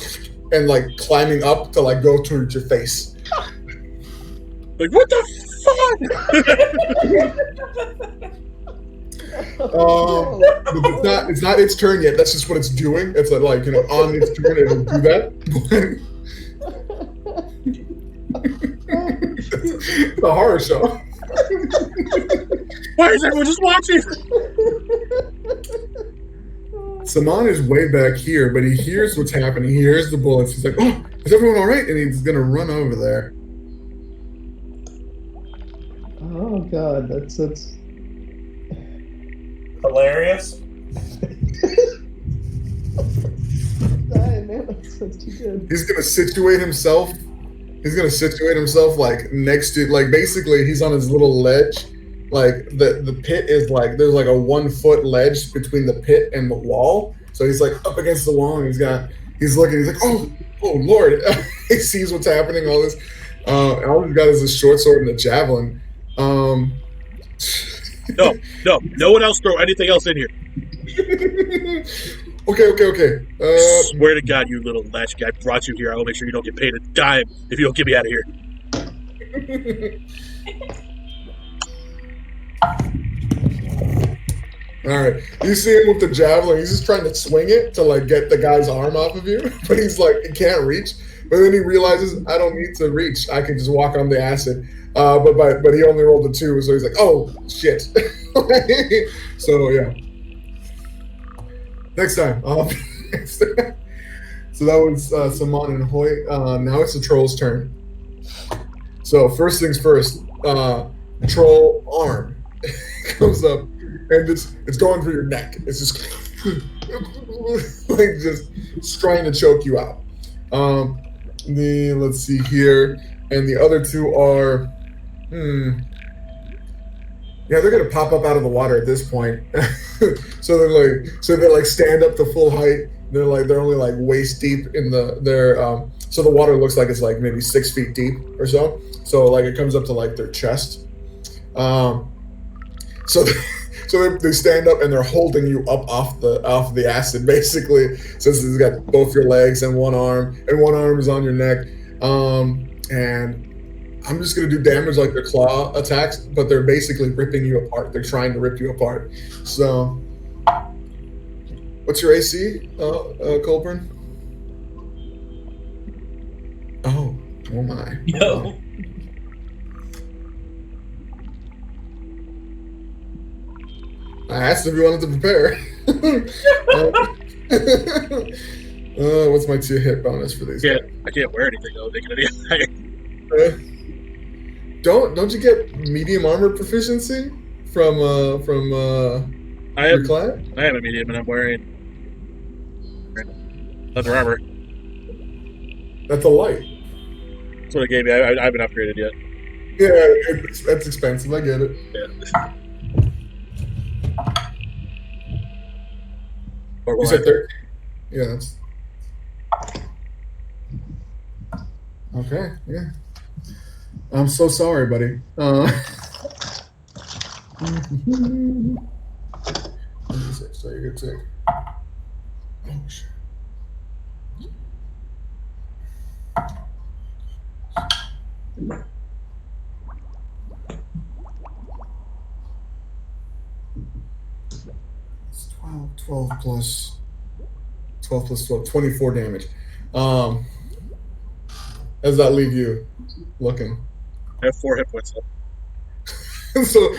climbing up to like go towards your face.
Like, what the
But it's not its turn yet. That's just what it's doing. It's like on its turn it'll do that. It's a horror show.
Why is everyone just watching?
Saman is way back here, but he hears what's happening. He hears the bullets. He's like, "Oh, is everyone all right?" And he's gonna run over there.
Oh God, that's
Hilarious.
dying, man. That's too good.
He's gonna situate himself. He's gonna situate himself like next to, like, basically he's on his little ledge. Like the pit is like, there's like a 1 foot ledge between the pit and the wall. So he's like up against the wall and he's looking, he's like, oh Lord. He sees what's happening, all this. All he's got is a short sword and a javelin.
No one else throw anything else in here.
Okay.
I swear to God, you little latchkey, I brought you here. I will make sure you don't get paid a dime if you don't get me out of here.
All right, you see him with the javelin. He's just trying to swing it to like get the guy's arm off of you, but he's like, he can't reach. But then he realizes, I don't need to reach. I can just walk on the acid. But he only rolled a 2, so he's like, oh shit. So yeah. Next time. So that was Saman and Hoyt. Now it's the troll's turn. So first things first, troll arm comes up and it's going for your neck. It's just like just trying to choke you out. Let's see here, and the other 2 are, yeah, they're gonna pop up out of the water at this point. so they like stand up to full height. They're only like waist deep in so the water looks like it's like maybe 6 feet deep or so. So like it comes up to like their chest. So they stand up and they're holding you up off the acid basically, since it's got both your legs and one arm is on your neck. And I'm just gonna do damage like their claw attacks, but they're basically ripping you apart. They're trying to rip you apart. So, what's your AC, Colburn? Oh my.
No.
I asked if you wanted to prepare. What's my 2 hit bonus for these?
I can't wear anything though.
Don't you get medium armor proficiency from your class?
I have a medium and I'm wearing leather armor.
That's a light.
That's what it gave me. I haven't upgraded yet.
Yeah, that's expensive. I get it.
Yeah.
You said 13? Yeah, that's... Okay, yeah. I'm so sorry, buddy. So you're good sick. Oh, shit. It's 12 plus 12, 24 damage. How does that leave you looking?
I have 4 hit points left.
so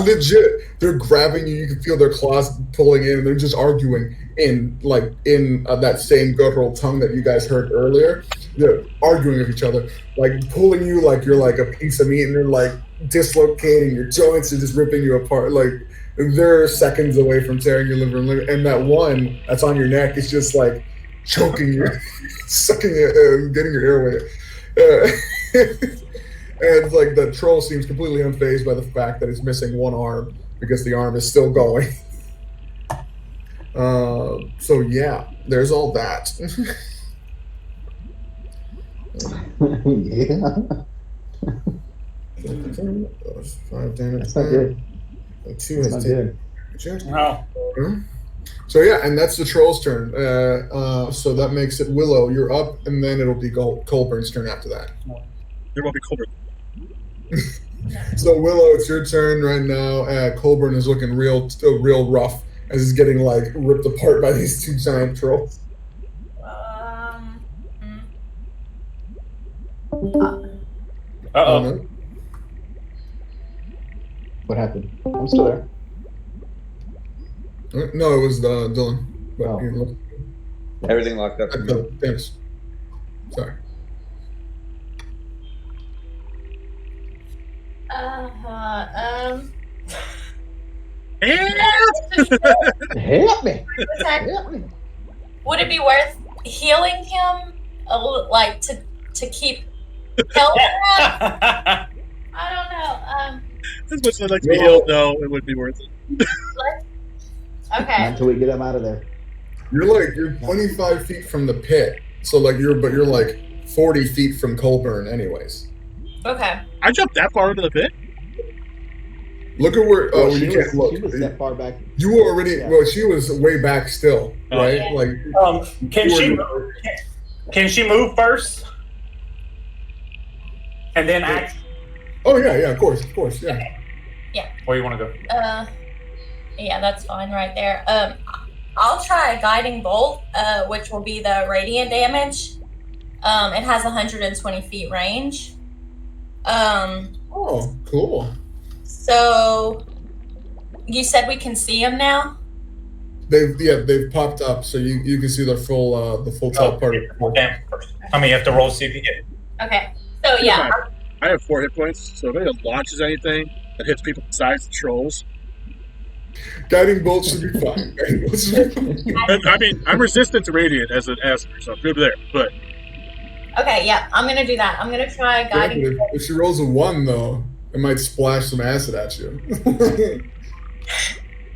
legit, they're grabbing you. You can feel their claws pulling in, and they're just arguing in that same guttural tongue that you guys heard earlier. They're arguing with each other, like pulling you like you're like a piece of meat, and they're like dislocating your joints and just ripping you apart. Like they're seconds away from tearing your liver and liver. And that one that's on your neck is just like choking you, sucking it, getting your airway. And it's like the troll seems completely unfazed by the fact that it's missing one arm because the arm is still going. So yeah, there's all that.
Yeah.
5 damage.
That's not good.
2 has
That's not
taken.
good.
No.
So yeah, and that's the troll's turn. So that makes it Willow. You're up, and then it'll be Colburn's turn after that.
There won't be Colbert.
So Willow, it's your turn right now. Colburn is looking real rough as he's getting like ripped apart by these 2 giant trolls.
Uh-oh.
What happened? I'm still there.
No, it was Dylan. But
Oh.
you look
Everything locked up.
at the dentist. Sorry.
Um.
Help me!
Attack.
Help me!
Would it be worth healing him a little, like to keep health? I don't know.
As much as I'd like to be healed, no, it wouldn't be worth it.
Not
Okay.
until we get him out of there.
You're 25 feet from the pit, so like you're like 40 feet from Colburn, anyways.
Okay.
I jumped that far into the pit.
Look at where. Oh,
she
you can't look.
She was that far back.
You were already.
Yeah.
Well, she was way back still,
Oh.
right?
Yeah.
Like.
Can she move first? And then act?
Oh yeah, of course, yeah.
Where you want to go?
Yeah, that's fine right there. I'll try a guiding bolt, which will be the radiant damage. It has 120 feet range.
Oh, cool.
So you said we can see him now?
They've popped up, so you can see the full top part of the
Damn first. I mean, you have to roll to see if you get it.
Okay. So yeah.
I have 4 hit points, so if anyone launches anything that hits people besides the trolls.
Guiding bolt should be fine. Guiding bolt should be fine.
I mean, I'm resistant to radiant as an Asper, so I'm good there. But
Okay, yeah, I'm gonna do that. I'm gonna try
Yeah,
guiding.
but if she rolls a 1, though, it might splash some acid at you.
and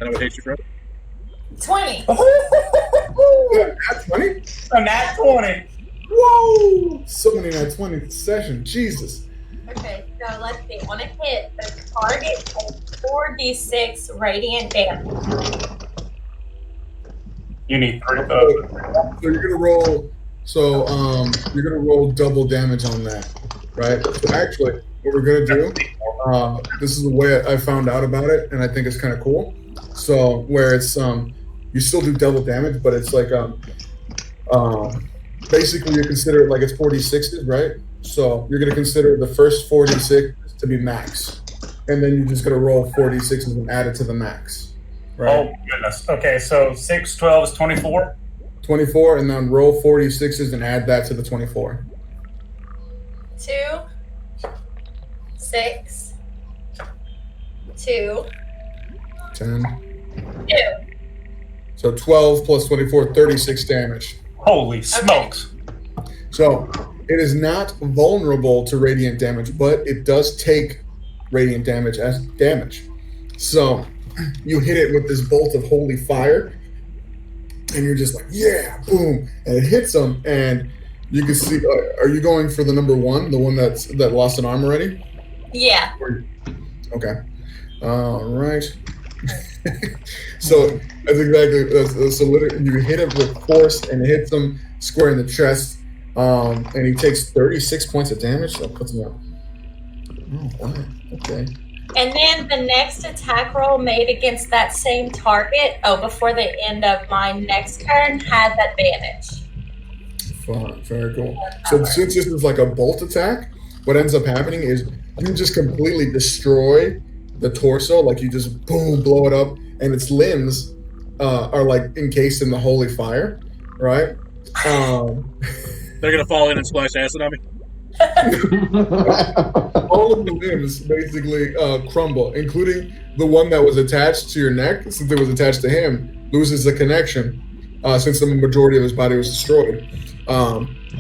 I would hate you for it.
20.
Yeah, nat 20?
A nat 20.
Whoa! So many nat 20 this session. Jesus.
Okay, so let's see. On a hit, the target takes 4d6 radiant damage.
You need 3.
So you're gonna roll. So you're gonna roll double damage on that, right? So actually, what we're gonna do, this is the way I found out about it, and I think it's kind of cool. So where it's you still do double damage, but it's like basically you consider it like it's 46s, right? So you're gonna consider the first 46 to be max, and then you're just gonna roll 46s and add it to the max, right?
Oh, goodness. Okay, so 6, 12 is 24.
24, and then roll 46s and add that to the 24.
2, 6, 2,
10.
2.
So 12 plus 24, 36 damage.
Holy smokes.
So it is not vulnerable to radiant damage, but it does take radiant damage as damage. So you hit it with this bolt of holy fire, and you're just like, yeah, boom, and it hits them, and you can see. Are you going for the number 1, the one that lost an arm already?
Yeah.
Okay. All right. So that's exactly. So literally, you hit it with force, and it hits him square in the chest, and he takes 36 points of damage. That puts him up. Oh, wow. Okay.
And then the next attack roll made against that same target, before the end of my next turn, has advantage.
Fine. Very cool. So since this is like a bolt attack, what ends up happening is you just completely destroy the torso, like you just boom, blow it up, and its limbs are like encased in the holy fire, right?
They're gonna fall in and splash acid on me.
All of the limbs basically crumble, including the one that was attached to your neck, since it was attached to him, loses the connection since the majority of his body was destroyed.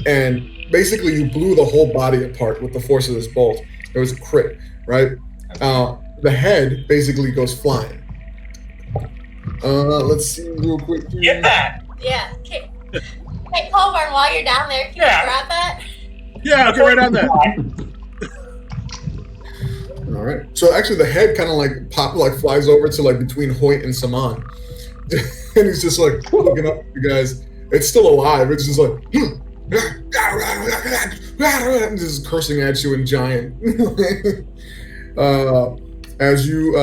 And basically, you blew the whole body apart with the force of this bolt. It was a crit, right? The head basically goes flying. Let's see real quick.
Get that.
Yeah. Hey, Colburn, while you're down there, can you grab that?
Yeah, I'll get right on that.
All right. So actually, the head kind of like flies over to like between Hoyt and Saman, and he's just like looking up at you guys. It's still alive. It's just like and just cursing at you in giant. As you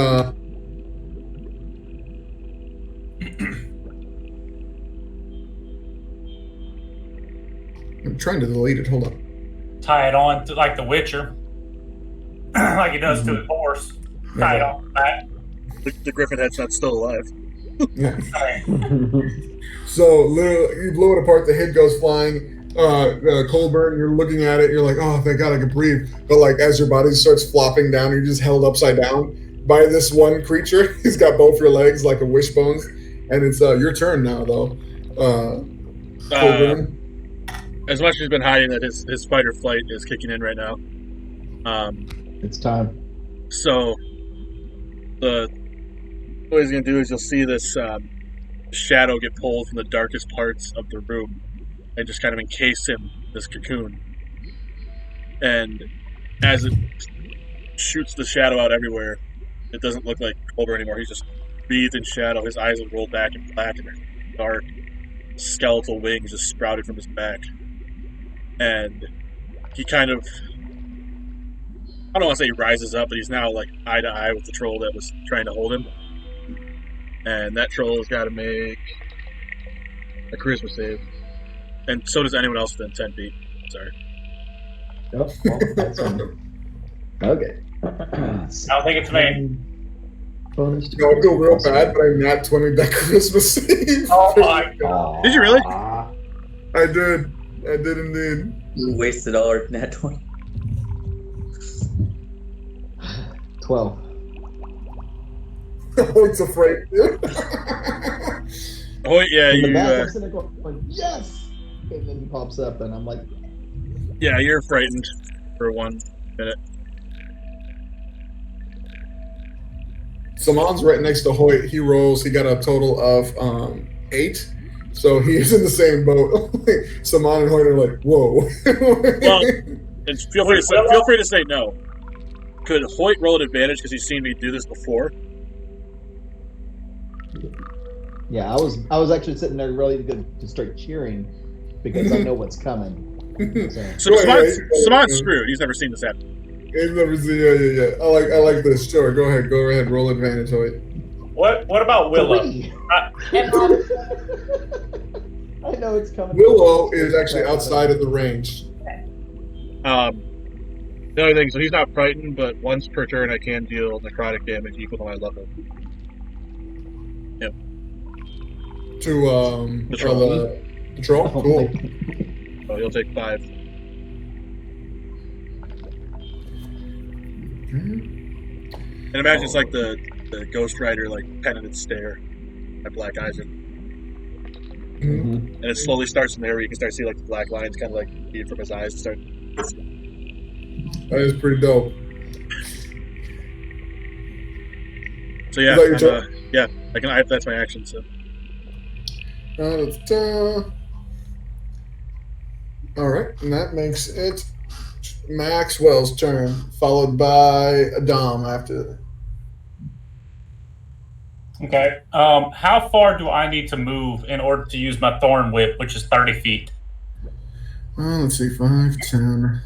I'm trying to delete it. Hold on.
Tie it on to like the Witcher, like he does to his horse. Tie it on back.
The griffin head's not still alive.
Yeah. So literally, you blow it apart. The head goes flying. Colburn, you're looking at it. You're like, oh, thank God I can breathe. But like, as your body starts flopping down, you're just held upside down by this one creature. He's got both your legs like a wishbones, and it's your turn now, though. Colburn.
As much as he's been hiding, that his fight or flight is kicking in right now.
It's time.
So what he's gonna do is you'll see this shadow get pulled from the darkest parts of the room and just kind of encase him in this cocoon. And as it shoots the shadow out everywhere, it doesn't look like Colbert anymore. He's just breathed in shadow. His eyes have rolled back in black and dark. Skeletal wings just sprouted from his back. And he kind of, I don't want to say he rises up, but he's now like eye to eye with the troll that was trying to hold him. And that troll has got to make a charisma save. And so does anyone else within 10 feet. Sorry.
Oh, well, that's okay.
I don't think it's me.
Bonus
No, I feel real bad, but I'm not 20 that Christmas save.
Oh my God.
Did you really?
I did. I did indeed.
You wasted all our nat 20.
12.
Hoyt's afraid.
Oh, yeah,
In the
you.
back, I'm sitting there going, yes! And then he pops up, and I'm like,
Yeah, you're frightened for 1 minute.
Saman's right next to Hoyt. He rolls. He got a total of 8. So he's in the same boat. Saman and Hoyt are like, whoa.
Well, and feel free to say no. Could Hoyt roll an advantage because he's seen me do this before?
yeah, I was actually sitting there ready to start cheering because I know what's coming. So,
Saman's screwed. He's never seen this happen.
He's never seen. Yeah. I like this. Sure, go ahead. Roll advantage, Hoyt.
What about Willow?
I know it's coming.
Willow is actually outside of the range.
The other thing, so he's not frightened, but once per turn I can deal necrotic damage equal to my level. Yep.
To
The troll.
the troll? Cool.
So he'll take 5. And imagine it's like the Ghost Rider, like penitent stare at Black Eyes, and it slowly starts from there where you can start seeing like the black lines kind of like feed from his eyes and start.
That is pretty dope.
So yeah,
Is that your turn?
yeah, that's my action. So
all right, and that makes it Maxwell's turn, followed by Adam after.
Okay. How far do I need to move in order to use my thorn whip, which is 30 feet?
Let's see, 5, 10,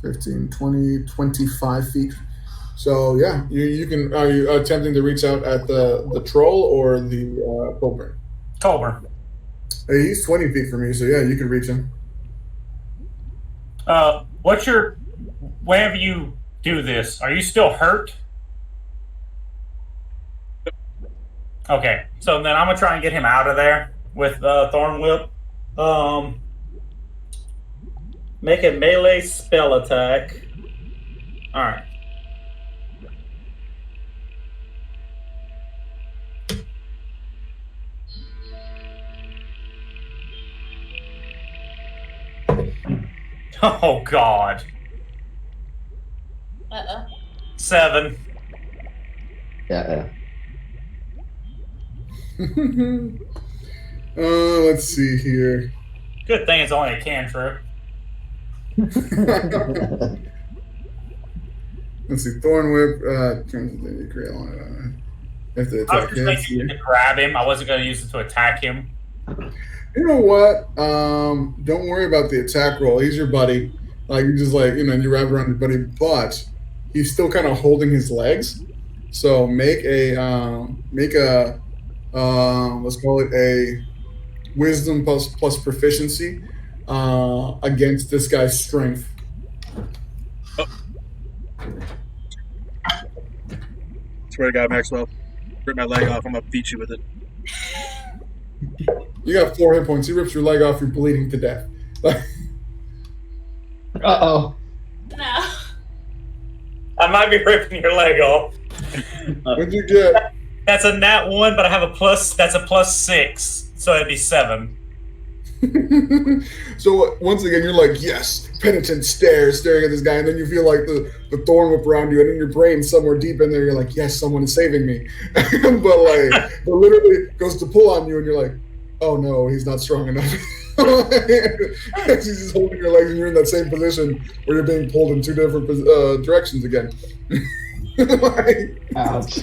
15, 20, 25 feet. So yeah, you can. Are you attempting to reach out at the troll or the Colburn?
Colburn.
Hey, he's 20 feet from you, so yeah, you can reach him.
Whenever you do this, are you still hurt? Okay, so then I'm gonna try and get him out of there with Thorn Whip. Make a melee spell attack. All right. Oh God. 7.
yeah.
Let's see here.
Good thing it's only a cantrip.
Let's see. Thorn Whip turns into you create one. If the
I was
attack
just
hits
thinking
you.
to grab him. I wasn't going to use it to attack him.
You know what? Don't worry about the attack roll. He's your buddy. Like you just like you wrap around your buddy, but he's still kind of holding his legs. So make a let's call it a wisdom plus proficiency against this guy's strength.
Swear to God, Maxwell, rip my leg off. I'm gonna beat you with it.
You got 4 hit points. He rips your leg off. You're bleeding to death.
Uh-oh.
No.
I might be ripping your leg off.
What'd you get?
That's a nat 1, but I have a plus. That's a +6, so it'd be 7.
So once again, you're like, yes, penitent stare, staring at this guy, and then you feel like the thorn whip around you, and in your brain, somewhere deep in there, you're like, yes, someone is saving me. but literally goes to pull on you, and you're like, oh no, he's not strong enough. He's just holding your legs, and you're in that same position where you're being pulled in 2 different directions again.
Ouch.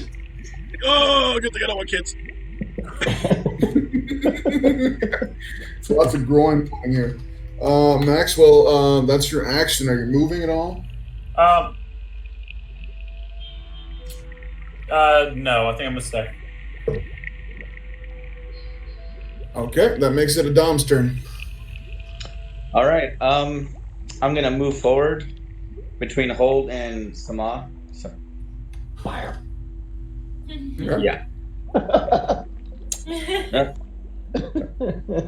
Oh, good thing I don't want kids.
So lots of groin pulling here. Maxwell, that's your action. Are you moving at all?
No, I think I'm gonna stay.
Okay, that makes it a Dom's turn.
All right. I'm gonna move forward between Hold and Sama. So,
Fire.
yeah.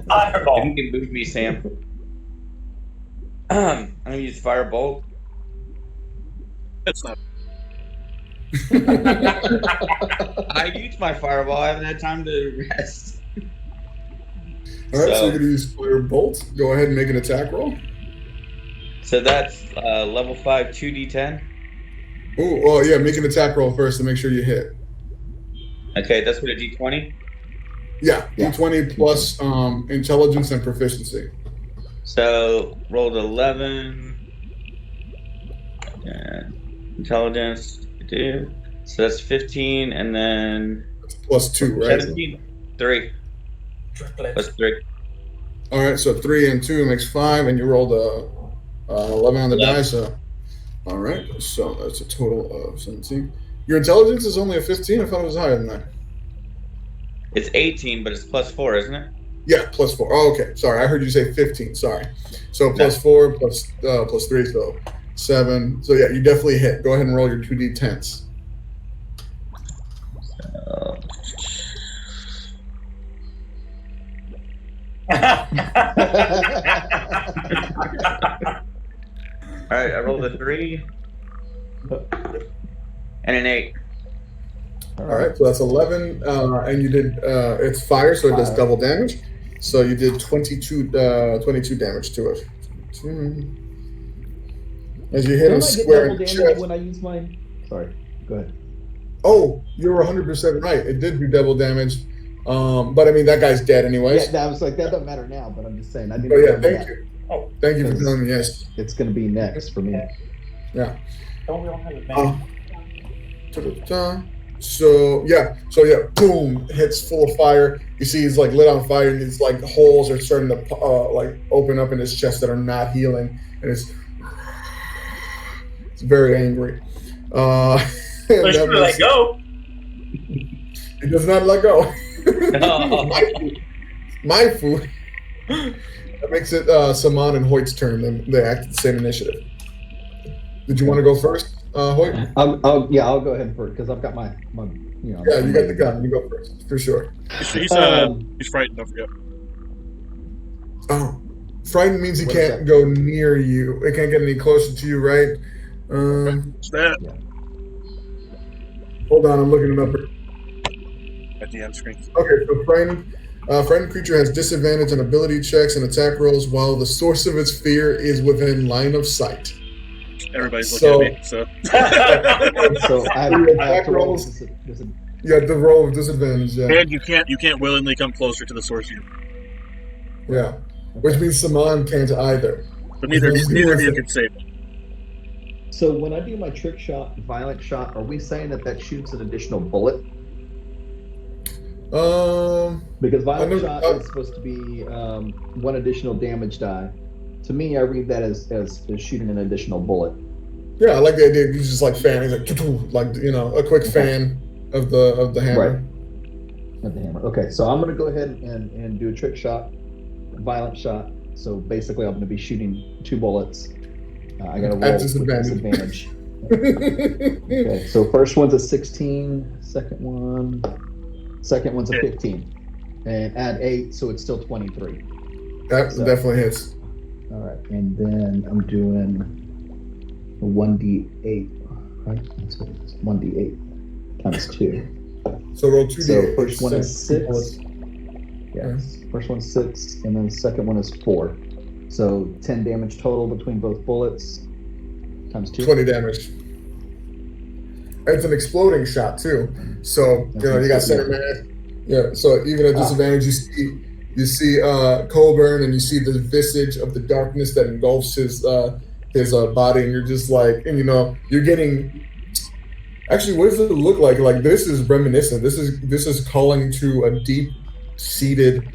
Fireball.
If you can move me, Sam. I'm gonna use Firebolt.
That's not.
I used my Fireball. I haven't had time to rest.
All right, so
So-
you're going to use Fire Bolt. Go ahead and make an attack roll.
So that's level 5, 2d10.
Oh, well, yeah, make an attack roll first to make sure you hit.
Okay, that's with a d20.
Yeah,
Yeah.
D20 plus intelligence and proficiency.
So rolled 11. And intelligence, do. So that's 15, and then
That's plus 2, right?
17. 3 plus 3.
All right, so 3 and 2 makes 5, and you rolled a 11 on the
11.
die. So, all right, so that's a total of 17. Your intelligence is only a 15. I thought it was higher than that.
It's 18, but it's plus 4, isn't it?
Yeah, plus 4. Oh, okay. Sorry, I heard you say 15. Sorry. So plus 4 plus 3, so 7. So yeah, you definitely hit. Go ahead and roll your 2d10s.
All right, I rolled a 3 and an 8.
All right, so that's 11, and you did. It's fire, so it does
Fire.
double damage. So you did 22 damage to it. As you hit him
Don't I get
square
double
in the
damage
chest.
when I use my... Sorry, go ahead.
Oh, you're 100% right. It did do double damage, but I mean that guy's dead anyways.
Yeah, I was like, that doesn't matter now, but I'm just saying. I didn't
Oh yeah,
remember
thank
that.
you.
Oh,
Thank you for
Because-
telling me. Yes.
It's going to be next for me.
Yeah.
don't we all have advantage?
Ta-da-ta. So yeah, boom, hits full of fire. You see he's like lit on fire, and his like holes are starting to like open up in his chest that are not healing, and it's very angry. And
Let's
that
let
makes-
go.
It does not let go.
No.
My food. That makes it Saman and Hoyt's turn. Then they act the same initiative. Did you want to go first, Hoyt?
I'll go ahead first because I've got my
Yeah, you got the gun. You go first for sure.
He's frightened. Don't forget.
Oh, frightened means he
What is
can't
that?
go near you. It can't get any closer to you, right?
What's that?
Hold on, I'm looking it up.
At the end screen.
Okay, so frightened creature has disadvantage on ability checks and attack rolls while the source of its fear is within line of sight.
Everybody's
So-
looking at me. So.
So I
Your
have
attack
to roll
rolls?
this is-
You got the roll of disadvantage, yeah.
And you can't willingly come closer to the source.
Yeah. Which means Saman can't either.
But neither of you can save me.
So when I do my trick shot, violent shot, are we saying that shoots an additional bullet? Because violent shot is supposed to be 1 additional damage die. To me, I read that as shooting an additional bullet.
Yeah, I like the idea. He's just like fan. He's like a quick fan of the hammer.
Right. Of the hammer. Okay, so I'm going to go ahead and do a trick shot, violent shot. So basically, I'm going to be shooting 2 bullets. I got to roll
At
with
disadvantage.
Okay, so first one's a 16, second one's a 15. And add 8, so it's still 23.
That
So-
definitely hits.
All right, and then I'm doing a 1d8, right? That's what it is. 1d8 times 2.
So roll 2d8.
So first one is
Six.
6. Yes, first one's 6, and then the second one is 4. So 10 damage total between both bullets times 2.
20 damage. It's an exploding shot too. So you got center mass. Yeah. So even at disadvantage, you see Colburn, and you see the visage of the darkness that engulfs his body, and you're just like, and you're getting. Actually, what does it look like? Like, this is reminiscent. This is calling to a deep-seated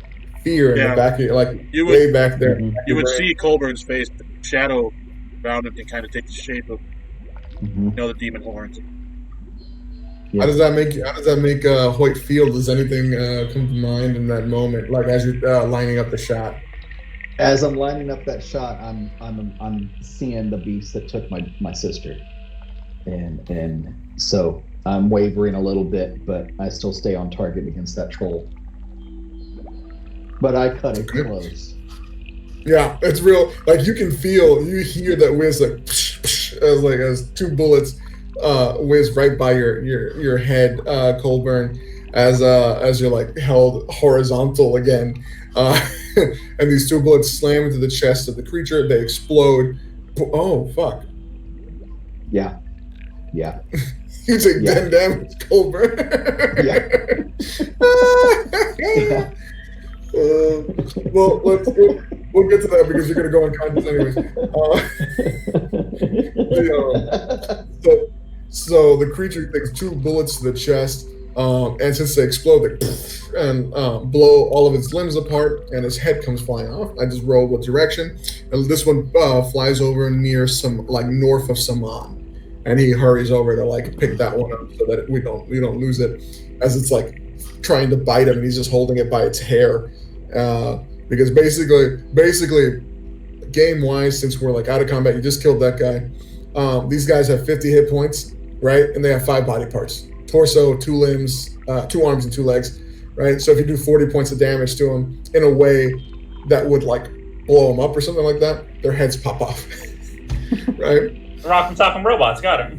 fear in the back of your, like, way back there.
Mhm.
You would see Colburn's face, the shadow around him, and kind of take the shape of the demon horns.
Yeah.
How does that make Hoyt feel? Does anything come to mind in that moment, like as you're lining up the shot?
As I'm lining up that shot, I'm seeing the beast that took my sister, and so I'm wavering a little bit, but I still stay on target against that troll. But I cut it close.
Yeah, it's real. Like, you hear that whiz, like, psh, psh, as 2 bullets whiz right by your head, Colburn, as you're like held horizontal again, and these 2 bullets slam into the chest of the creature. They explode. Oh fuck!
Yeah.
You take 10 damage, Colburn.
Yeah.
Well, we'll get to that because you're gonna go unconscious anyways. So the creature takes 2 bullets to the chest, and since they explode, they and blow all of its limbs apart, and his head comes flying off. I just rolled what direction, and this one flies over near north of Saman, and he hurries over to like pick that one up so that we don't lose it, as it's like trying to bite him, and he's just holding it by its hair, because basically, game wise, since we're like out of combat, you just killed that guy. These guys have 50 hit points, right? And they have 5 body parts: torso, 2 limbs, 2 arms, and 2 legs, right? So if you do 40 points of damage to them in a way that would like blow them up or something like that, their heads pop off, right?
Rock and talking robots, got it.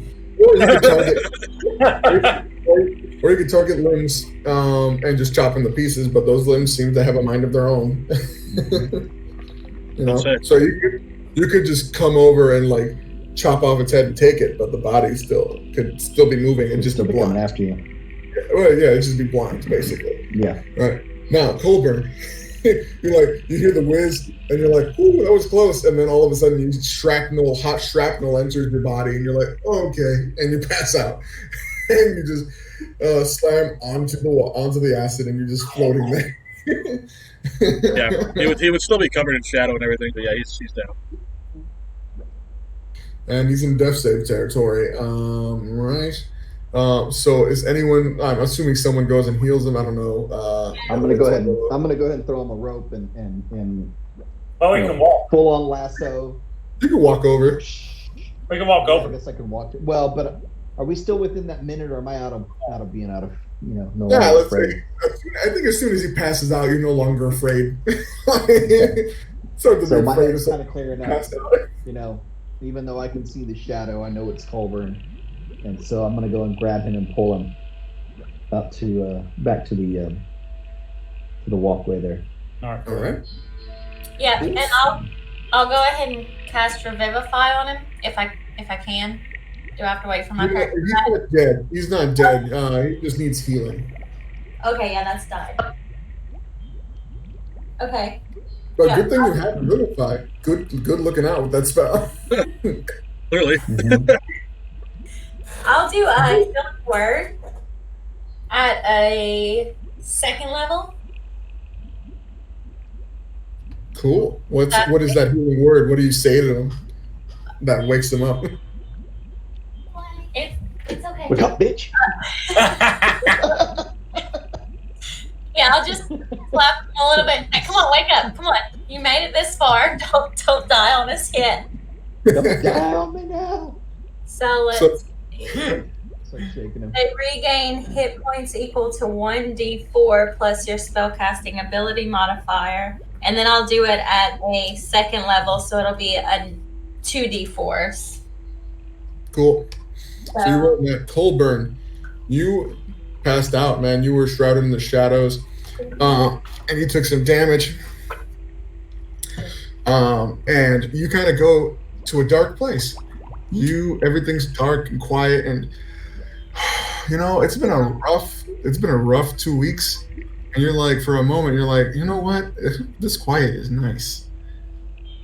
Or you could target limbs and just chop them to pieces, but those limbs seem to have a mind of their own. So you could just come over and like chop off its head and take it, but the body could still be moving and just be
coming
blind.
after you.
Well, yeah, it'd just be blind basically.
Yeah.
Right now, Colburn, you hear the whiz, and you're like, "Ooh, that was close!" And then all of a sudden, hot shrapnel enters your body, and you're like, oh, "Okay," and you pass out, and you just slam onto the acid, and you're just floating there.
Yeah, he would still be covered in shadow and everything, but yeah, he's down.
And he's in death save territory. Right. So is anyone? I'm assuming someone goes and heals him. I don't know.
I'm gonna go ahead and throw him a rope and
Oh, we can walk.
full on lasso.
You can walk over.
We can walk
I
over.
guess I can walk. Well, but are we still within that minute, or am I out of no
Yeah,
longer
let's
afraid?
say. I think as soon as he passes out, you're no longer afraid. Start to
So
be
my
afraid
head's
of
kind of clearing up.
pass out.
Even though I can see the shadow, I know it's Colburn, and so I'm gonna go and grab him and pull him up to back to the walkway there.
All right.
All right.
Yeah, and I'll go ahead and cast Revivify on him if I can. Do I have to wait for my
He's
turn?
not dead. He's not dead. He just needs healing.
Okay, yeah, that's died. Okay.
But
Yeah.
good thing you had Revivify. Good looking out with that spell.
Clearly.
I'll do a healing word at a 2nd level.
Cool. What is that healing word? What do you say to him that wakes him up?
It's okay.
Wake up, bitch!
Yeah, I'll just slap him a little bit. Hey, come on, wake up! Come on, you made it this far. Don't die on us yet.
Don't die on me now.
So let's.
Start shaking him.
They regain hit points equal to 1d4 plus your spellcasting ability modifier. And then I'll do it at a second level, so it'll be a 2d4s.
Cool. So you rolled that Colburn. You passed out, man. You were shrouded in the shadows, and you took some damage. And you kind of go to a dark place. Everything's dark and quiet, and it's been a rough 2 weeks. And you're like, for a moment, you're like, you know what? This quiet is nice.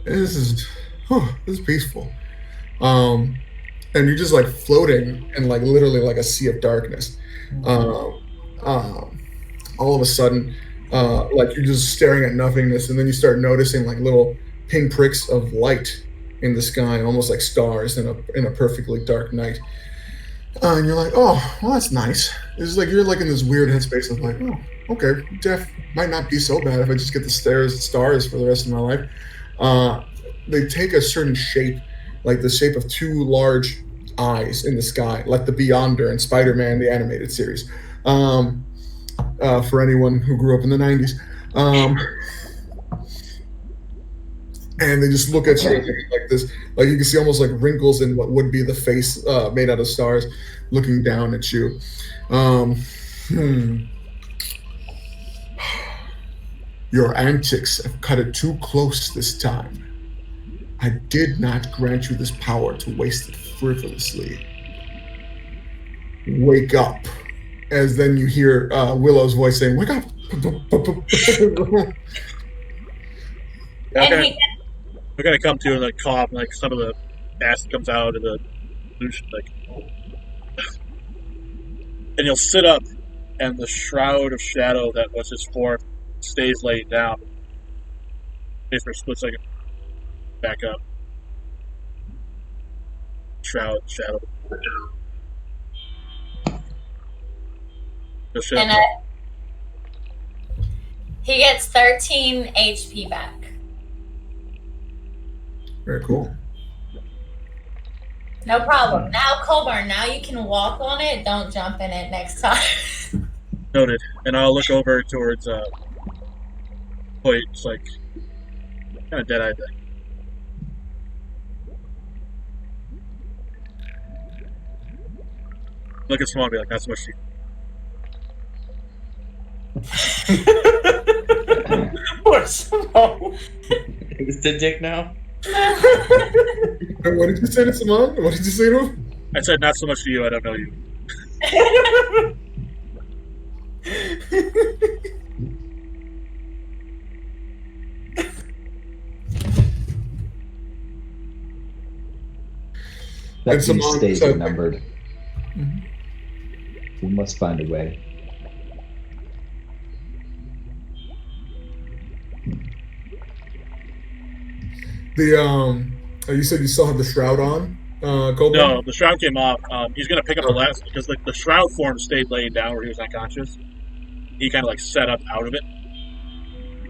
This is peaceful. And you're just like floating in like literally like a sea of darkness. All of a sudden, like you're just staring at nothingness, and then you start noticing like little pinpricks of light in the sky, almost like stars in a perfectly dark night. And you're like, oh, well, that's nice. It's like you're like in this weird headspace of like, oh, okay, death might not be so bad if I just get the stars for the rest of my life. They take a certain shape, like the shape of two large eyes in the sky, like the Beyonder in Spider-Man, the animated series. For anyone who grew up in the 90s. And they just look at you like this, like you can see almost like wrinkles in what would be the face made out of stars looking down at you. Your antics have cut it too close this time. I did not grant you this power to waste it frivolously. Wake up. As then you hear Willow's voice saying, wake up.
We're gonna come to and like cough, and like some of the acid comes out of the solution, like, and you'll sit up, and the shroud of shadow that was his form stays laid down. Okay, for a split second, back up. Shroud, shadow.
And he gets 13 HP back.
Very cool.
No problem. Now, Colburn, now you can walk on it. Don't jump in it next time.
Noted. And I'll look over towards Hoyt. It's like kind of dead-eyed thing. Look at Small and be like, not so much to you.
Poor Simone.
Who's the dick now?
What did you say to Simone? What did you say to him?
I said, not so much to you, I don't know you.
That
Simone
beast stays
said-
remembered. We must find a way.
You said you still have the shroud on, Colburn?
No, the shroud came off. He's going to pick up the last, because like the shroud form stayed laid down where he was unconscious. He kind of like set up out of it.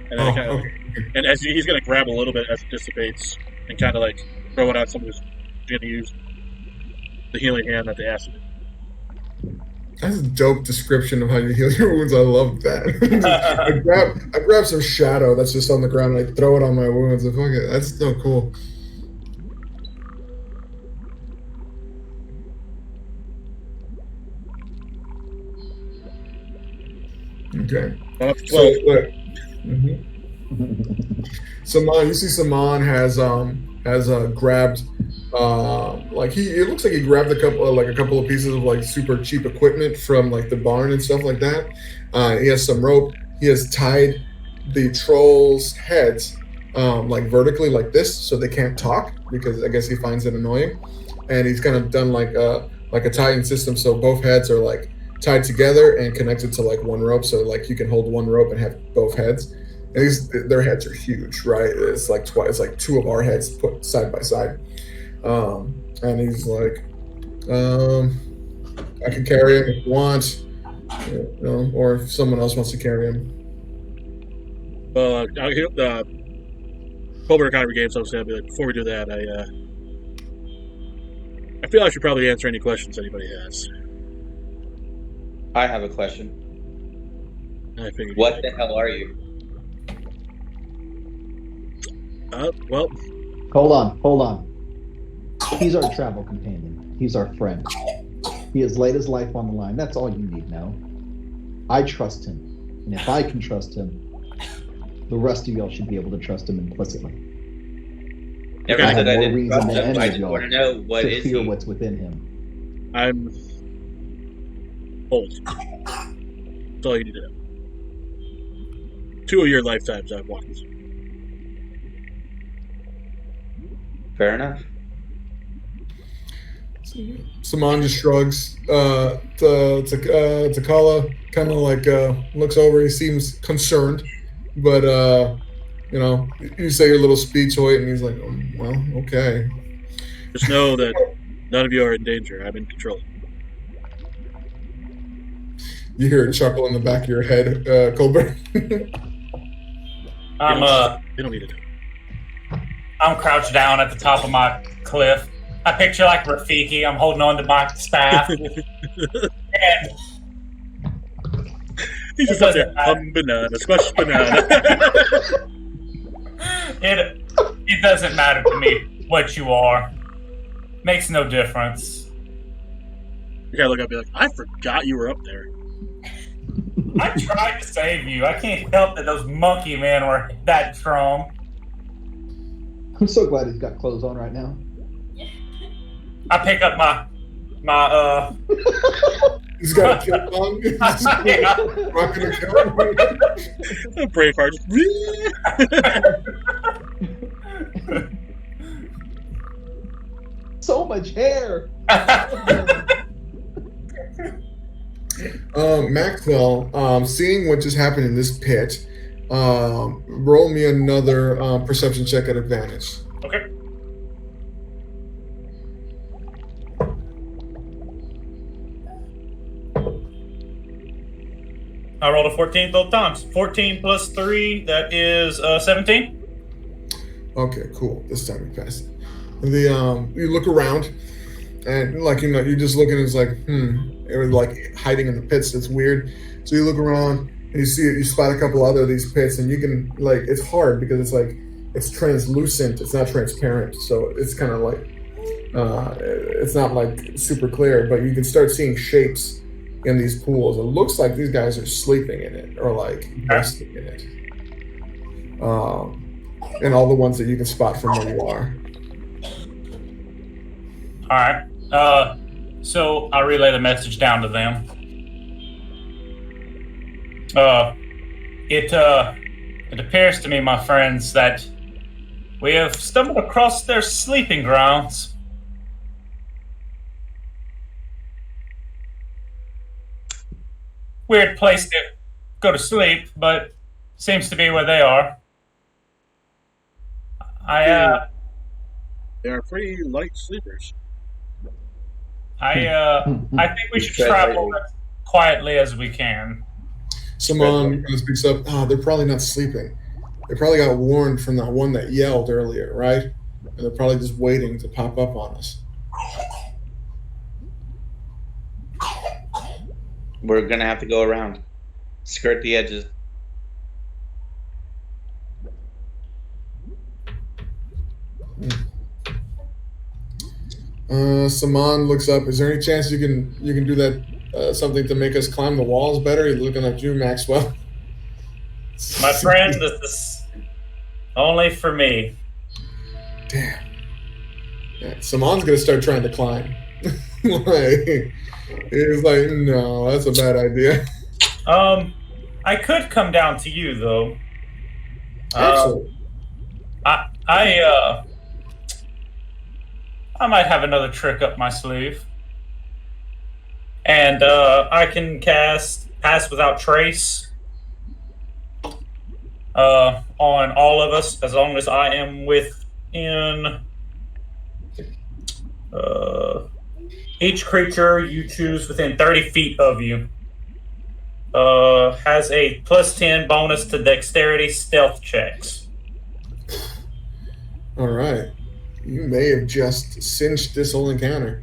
And then and as he's going to grab a little bit as it dissipates and kind of like throw it out someone who's going to use the healing hand that they asked him.
That's a dope description of how you heal your wounds. I love that. I grab some shadow that's just on the ground and I throw it on my wounds. And fuck it, that's so cool. Okay. So, look. Saman, you see Saman has grabbed like it looks like he grabbed a couple of pieces of like super cheap equipment from like the barn and stuff like that. He has some rope. He has tied the trolls' heads like vertically like this so they can't talk because I guess he finds it annoying. And he's kind of done like a tying system so both heads are like tied together and connected to like one rope so like you can hold one rope and have both heads. And their heads are huge, right? It's like two of our heads put side by side. And he's like, I can carry him if you want, or if someone else wants to carry him.
Well, Colbert kind of regains some sanity. Like, before we do that, I feel I should probably answer any questions anybody has.
I have a question.
I figured.
What the hell are you?
Well,
Hold on. He's our travel companion. He's our friend. He has laid his life on the line. That's all you need to know. I trust him. And if I can trust him, the rest of y'all should be able to trust him implicitly.
Never
I
said
have
I
more
didn't
reason
trust
than
him.
any
I
of
just
y'all
want to know what
to
is
fear
he.
what's within him.
I'm old. That's all you need to know. 2 of your lifetimes I've walked this.
Fair enough.
Saman just shrugs. Takala kind of like looks over. He seems concerned, but you know, you say your little speech, Hoyt, and he's like, well, okay.
Just know that none of you are in danger. I'm in control.
You hear a chuckle in the back of your head, Colbert.
They don't need to know.
I'm crouched down at the top of my cliff. I picture like Rafiki. I'm holding on to my staff. And
He's just up there. Banana, squash banana.
it doesn't matter to me what you are. Makes no difference.
You gotta look up and be like, I forgot you were up there.
I tried to save you. I can't help that those monkey men were that strong.
I'm so glad he's got clothes on right now.
I pick up my
He's got a kilt on. He's just rocking a kilt.
Braveheart.
So much hair.
Maxwell, seeing what just happened in this pit, roll me another perception check at advantage.
Okay. I rolled a 14 both times. 14 plus 3, that is 17.
Okay, cool. This time you passed. You look around, and like you're just looking. It's like, it was like hiding in the pits. It's weird. So you look around and you spot a couple other of these pits, and you can like it's hard because it's like it's translucent. It's not transparent, so it's kind of like it's not like super clear, but you can start seeing shapes in these pools. It looks like these guys are sleeping in it or like resting in it. And all the ones that you can spot from where you are.
All right. So I relay the message down to them. It appears to me, my friends, that we have stumbled across their sleeping grounds. Weird place to go to sleep, but seems to be where they are.
They are pretty light sleepers.
I think we should travel as quietly as we can.
Someone kind of speaks up. They're probably not sleeping. They probably got warned from that one that yelled earlier, right? And they're probably just waiting to pop up on us.
We're gonna have to go around, skirt the edges.
Saman looks up. Is there any chance you can do that something to make us climb the walls better? He's looking at you, Maxwell.
My friend, this is only for me.
Damn. Yeah, Saman's gonna start trying to climb. He's like, no, that's a bad idea.
I could come down to you though.
Absolutely.
I might have another trick up my sleeve. And I can cast Pass Without Trace on all of us as long as I am within each creature you choose within 30 feet of you. Has a +10 bonus to dexterity stealth checks.
All right. You may have just cinched this whole encounter.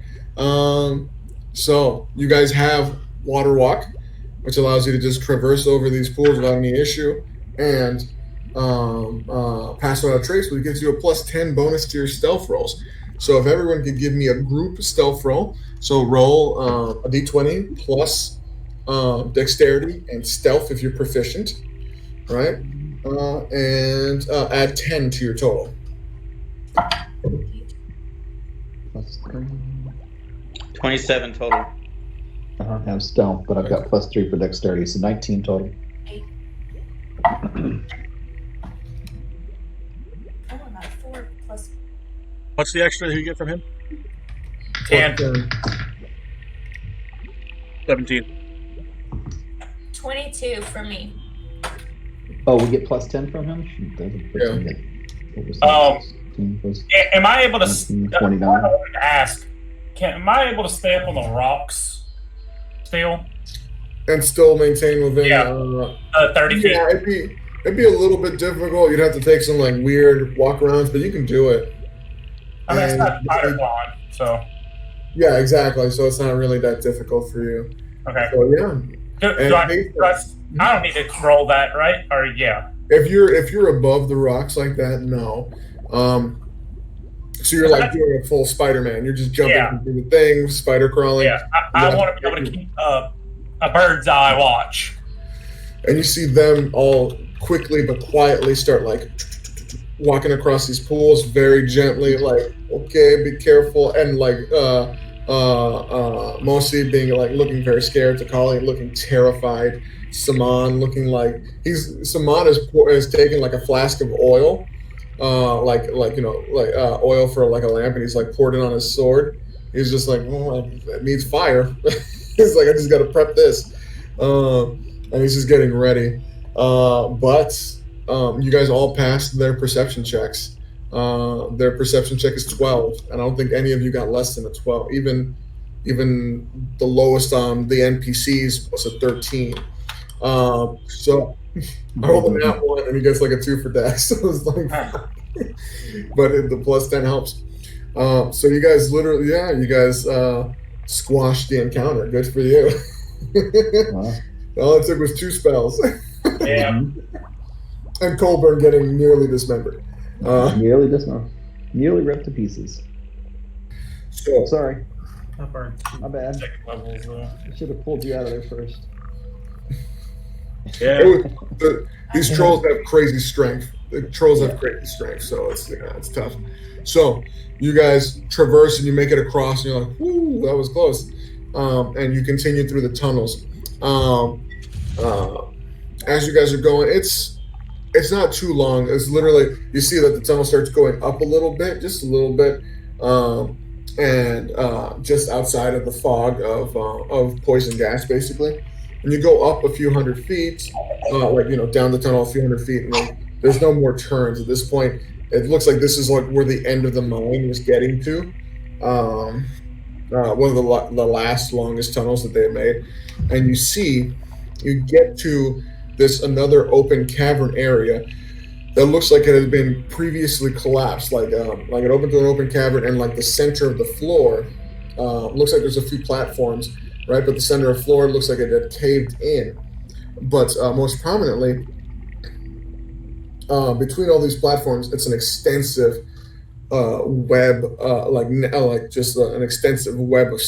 So you guys have water walk. which allows you to just traverse over these pools without any issue, and pass without trace, which gives you a +10 bonus to your stealth rolls. So if everyone could give me a group stealth roll, so roll a d20 plus dexterity and stealth if you're proficient, right? And add 10 to your total.
+3.
27 total.
I don't have stealth, but I've got +3 for dexterity, so 19 total.
Oh, not 4 plus.
What's the extra that you get from him?
10.
17.
22 for me.
Oh, we get +10 from him? Shoot, that's a what was that?
Um,
16 plus
Am I able to
19,
I
29.
wanted to ask? Am I able to stay up on the rocks still?
And still maintain within.
Yeah. 30 feet.
Yeah, it'd be a little bit difficult. You'd have to take some like weird walk-arounds, but you can do it.
I mean, it's not
And-
spider flying, so
Yeah, exactly. So it's not really that difficult for you.
okay.
So yeah,
Do
And
I,
based
do I don't need to roll that, right? Or yeah.
if you're above the rocks like that, no. So you're like doing a full Spider-Man. You're just jumping
Yeah.
through the thing, spider crawling,
Yeah, I want to be able to keep a bird's eye watch.
and you see them all quickly but quietly start like walking across these pools very gently, like okay, be careful, and like Mosi being like looking very scared, Takali looking terrified, Saman looking like Saman is taking like a flask of oil, like oil for like a lamp, and he's like poured it on his sword. He's just like, oh, it needs fire. He's like, I just got to prep this, and he's just getting ready. But you guys all passed their perception checks. Their perception check is 12, and I don't think any of you got less than a 12. Even the lowest on the NPCs was a 13. So I rolled a nat 1, and he gets like a 2 for dex. So it's like, but the +10 helps. So you guys squashed the encounter. Good for you.
Wow.
All it took was 2 spells.
Yeah.
And Colburn getting nearly dismembered.
Nearly dismembered. Nearly ripped to pieces.
So
Sorry,
I burned
my bad.
second levels.
I should have pulled you out of there first.
Yeah.
these trolls have crazy strength. The trolls have crazy strength, so it's tough. So you guys traverse and you make it across, and you're like, "Whoo, that was close!" And you continue through the tunnels. As you guys are going, it's not too long. It's literally, you see that the tunnel starts going up a little bit, just a little bit, and just outside of the fog of poison gas, basically. And you go up a few hundred feet, down the tunnel a few hundred feet, and like, there's no more turns at this point. It looks like this is like where the end of the mine was getting to. One of the last longest tunnels that they had made, and you get to this another open cavern area that looks like it had been previously collapsed, like it opened to an open cavern, and like the center of the floor looks like there's a few platforms, right? But the center of the floor looks like it had caved in. But most prominently, between all these platforms, it's an extensive web, an extensive web of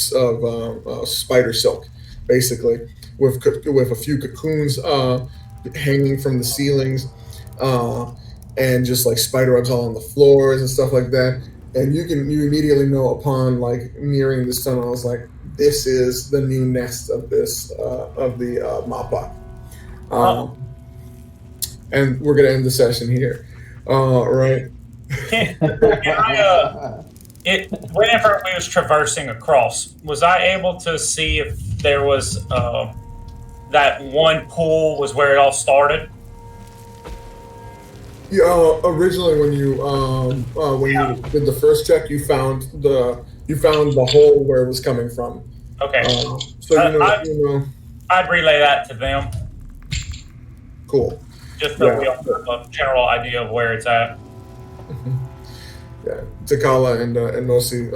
spider silk, basically, with a few cocoons hanging from the ceilings, and just like spider webs all on the floors and stuff like that. And you immediately know upon like nearing this tunnel, I was like, this is the new nest of this of the Mawpa. And we're gonna end the session here. Right.
Whenever we was traversing across, was I able to see if there was that one pool was where it all started?
Yeah. Originally, when you did the first check, you found the hole where it was coming from.
Okay.
So
I'd relay that to them,
cool.
just so we all have a general idea of where it's at.
Yeah, Takala and Mosi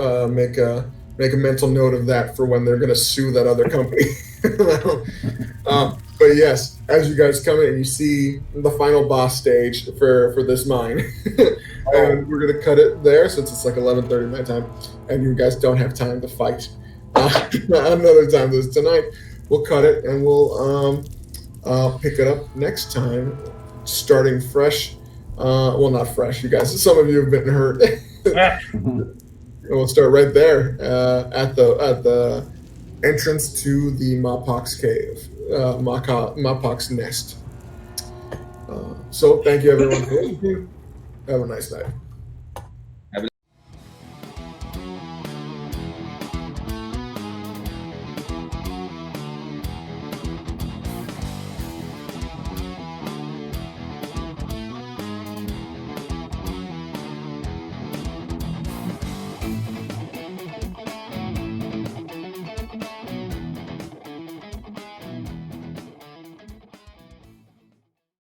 make a mental note of that for when they're going to sue that other company. But yes, as you guys come in, you see the final boss stage for this mine. And we're going to cut it there since it's like 11:30 my time, and you guys don't have time to fight another time this tonight. We'll cut it, and we'll pick it up next time, starting fresh. Well, not fresh, you guys. Some of you have been hurt. And we'll start right there at the entrance to the Mawpa's cave, Mawpa's nest. So thank you everyone for listening. Have a nice night.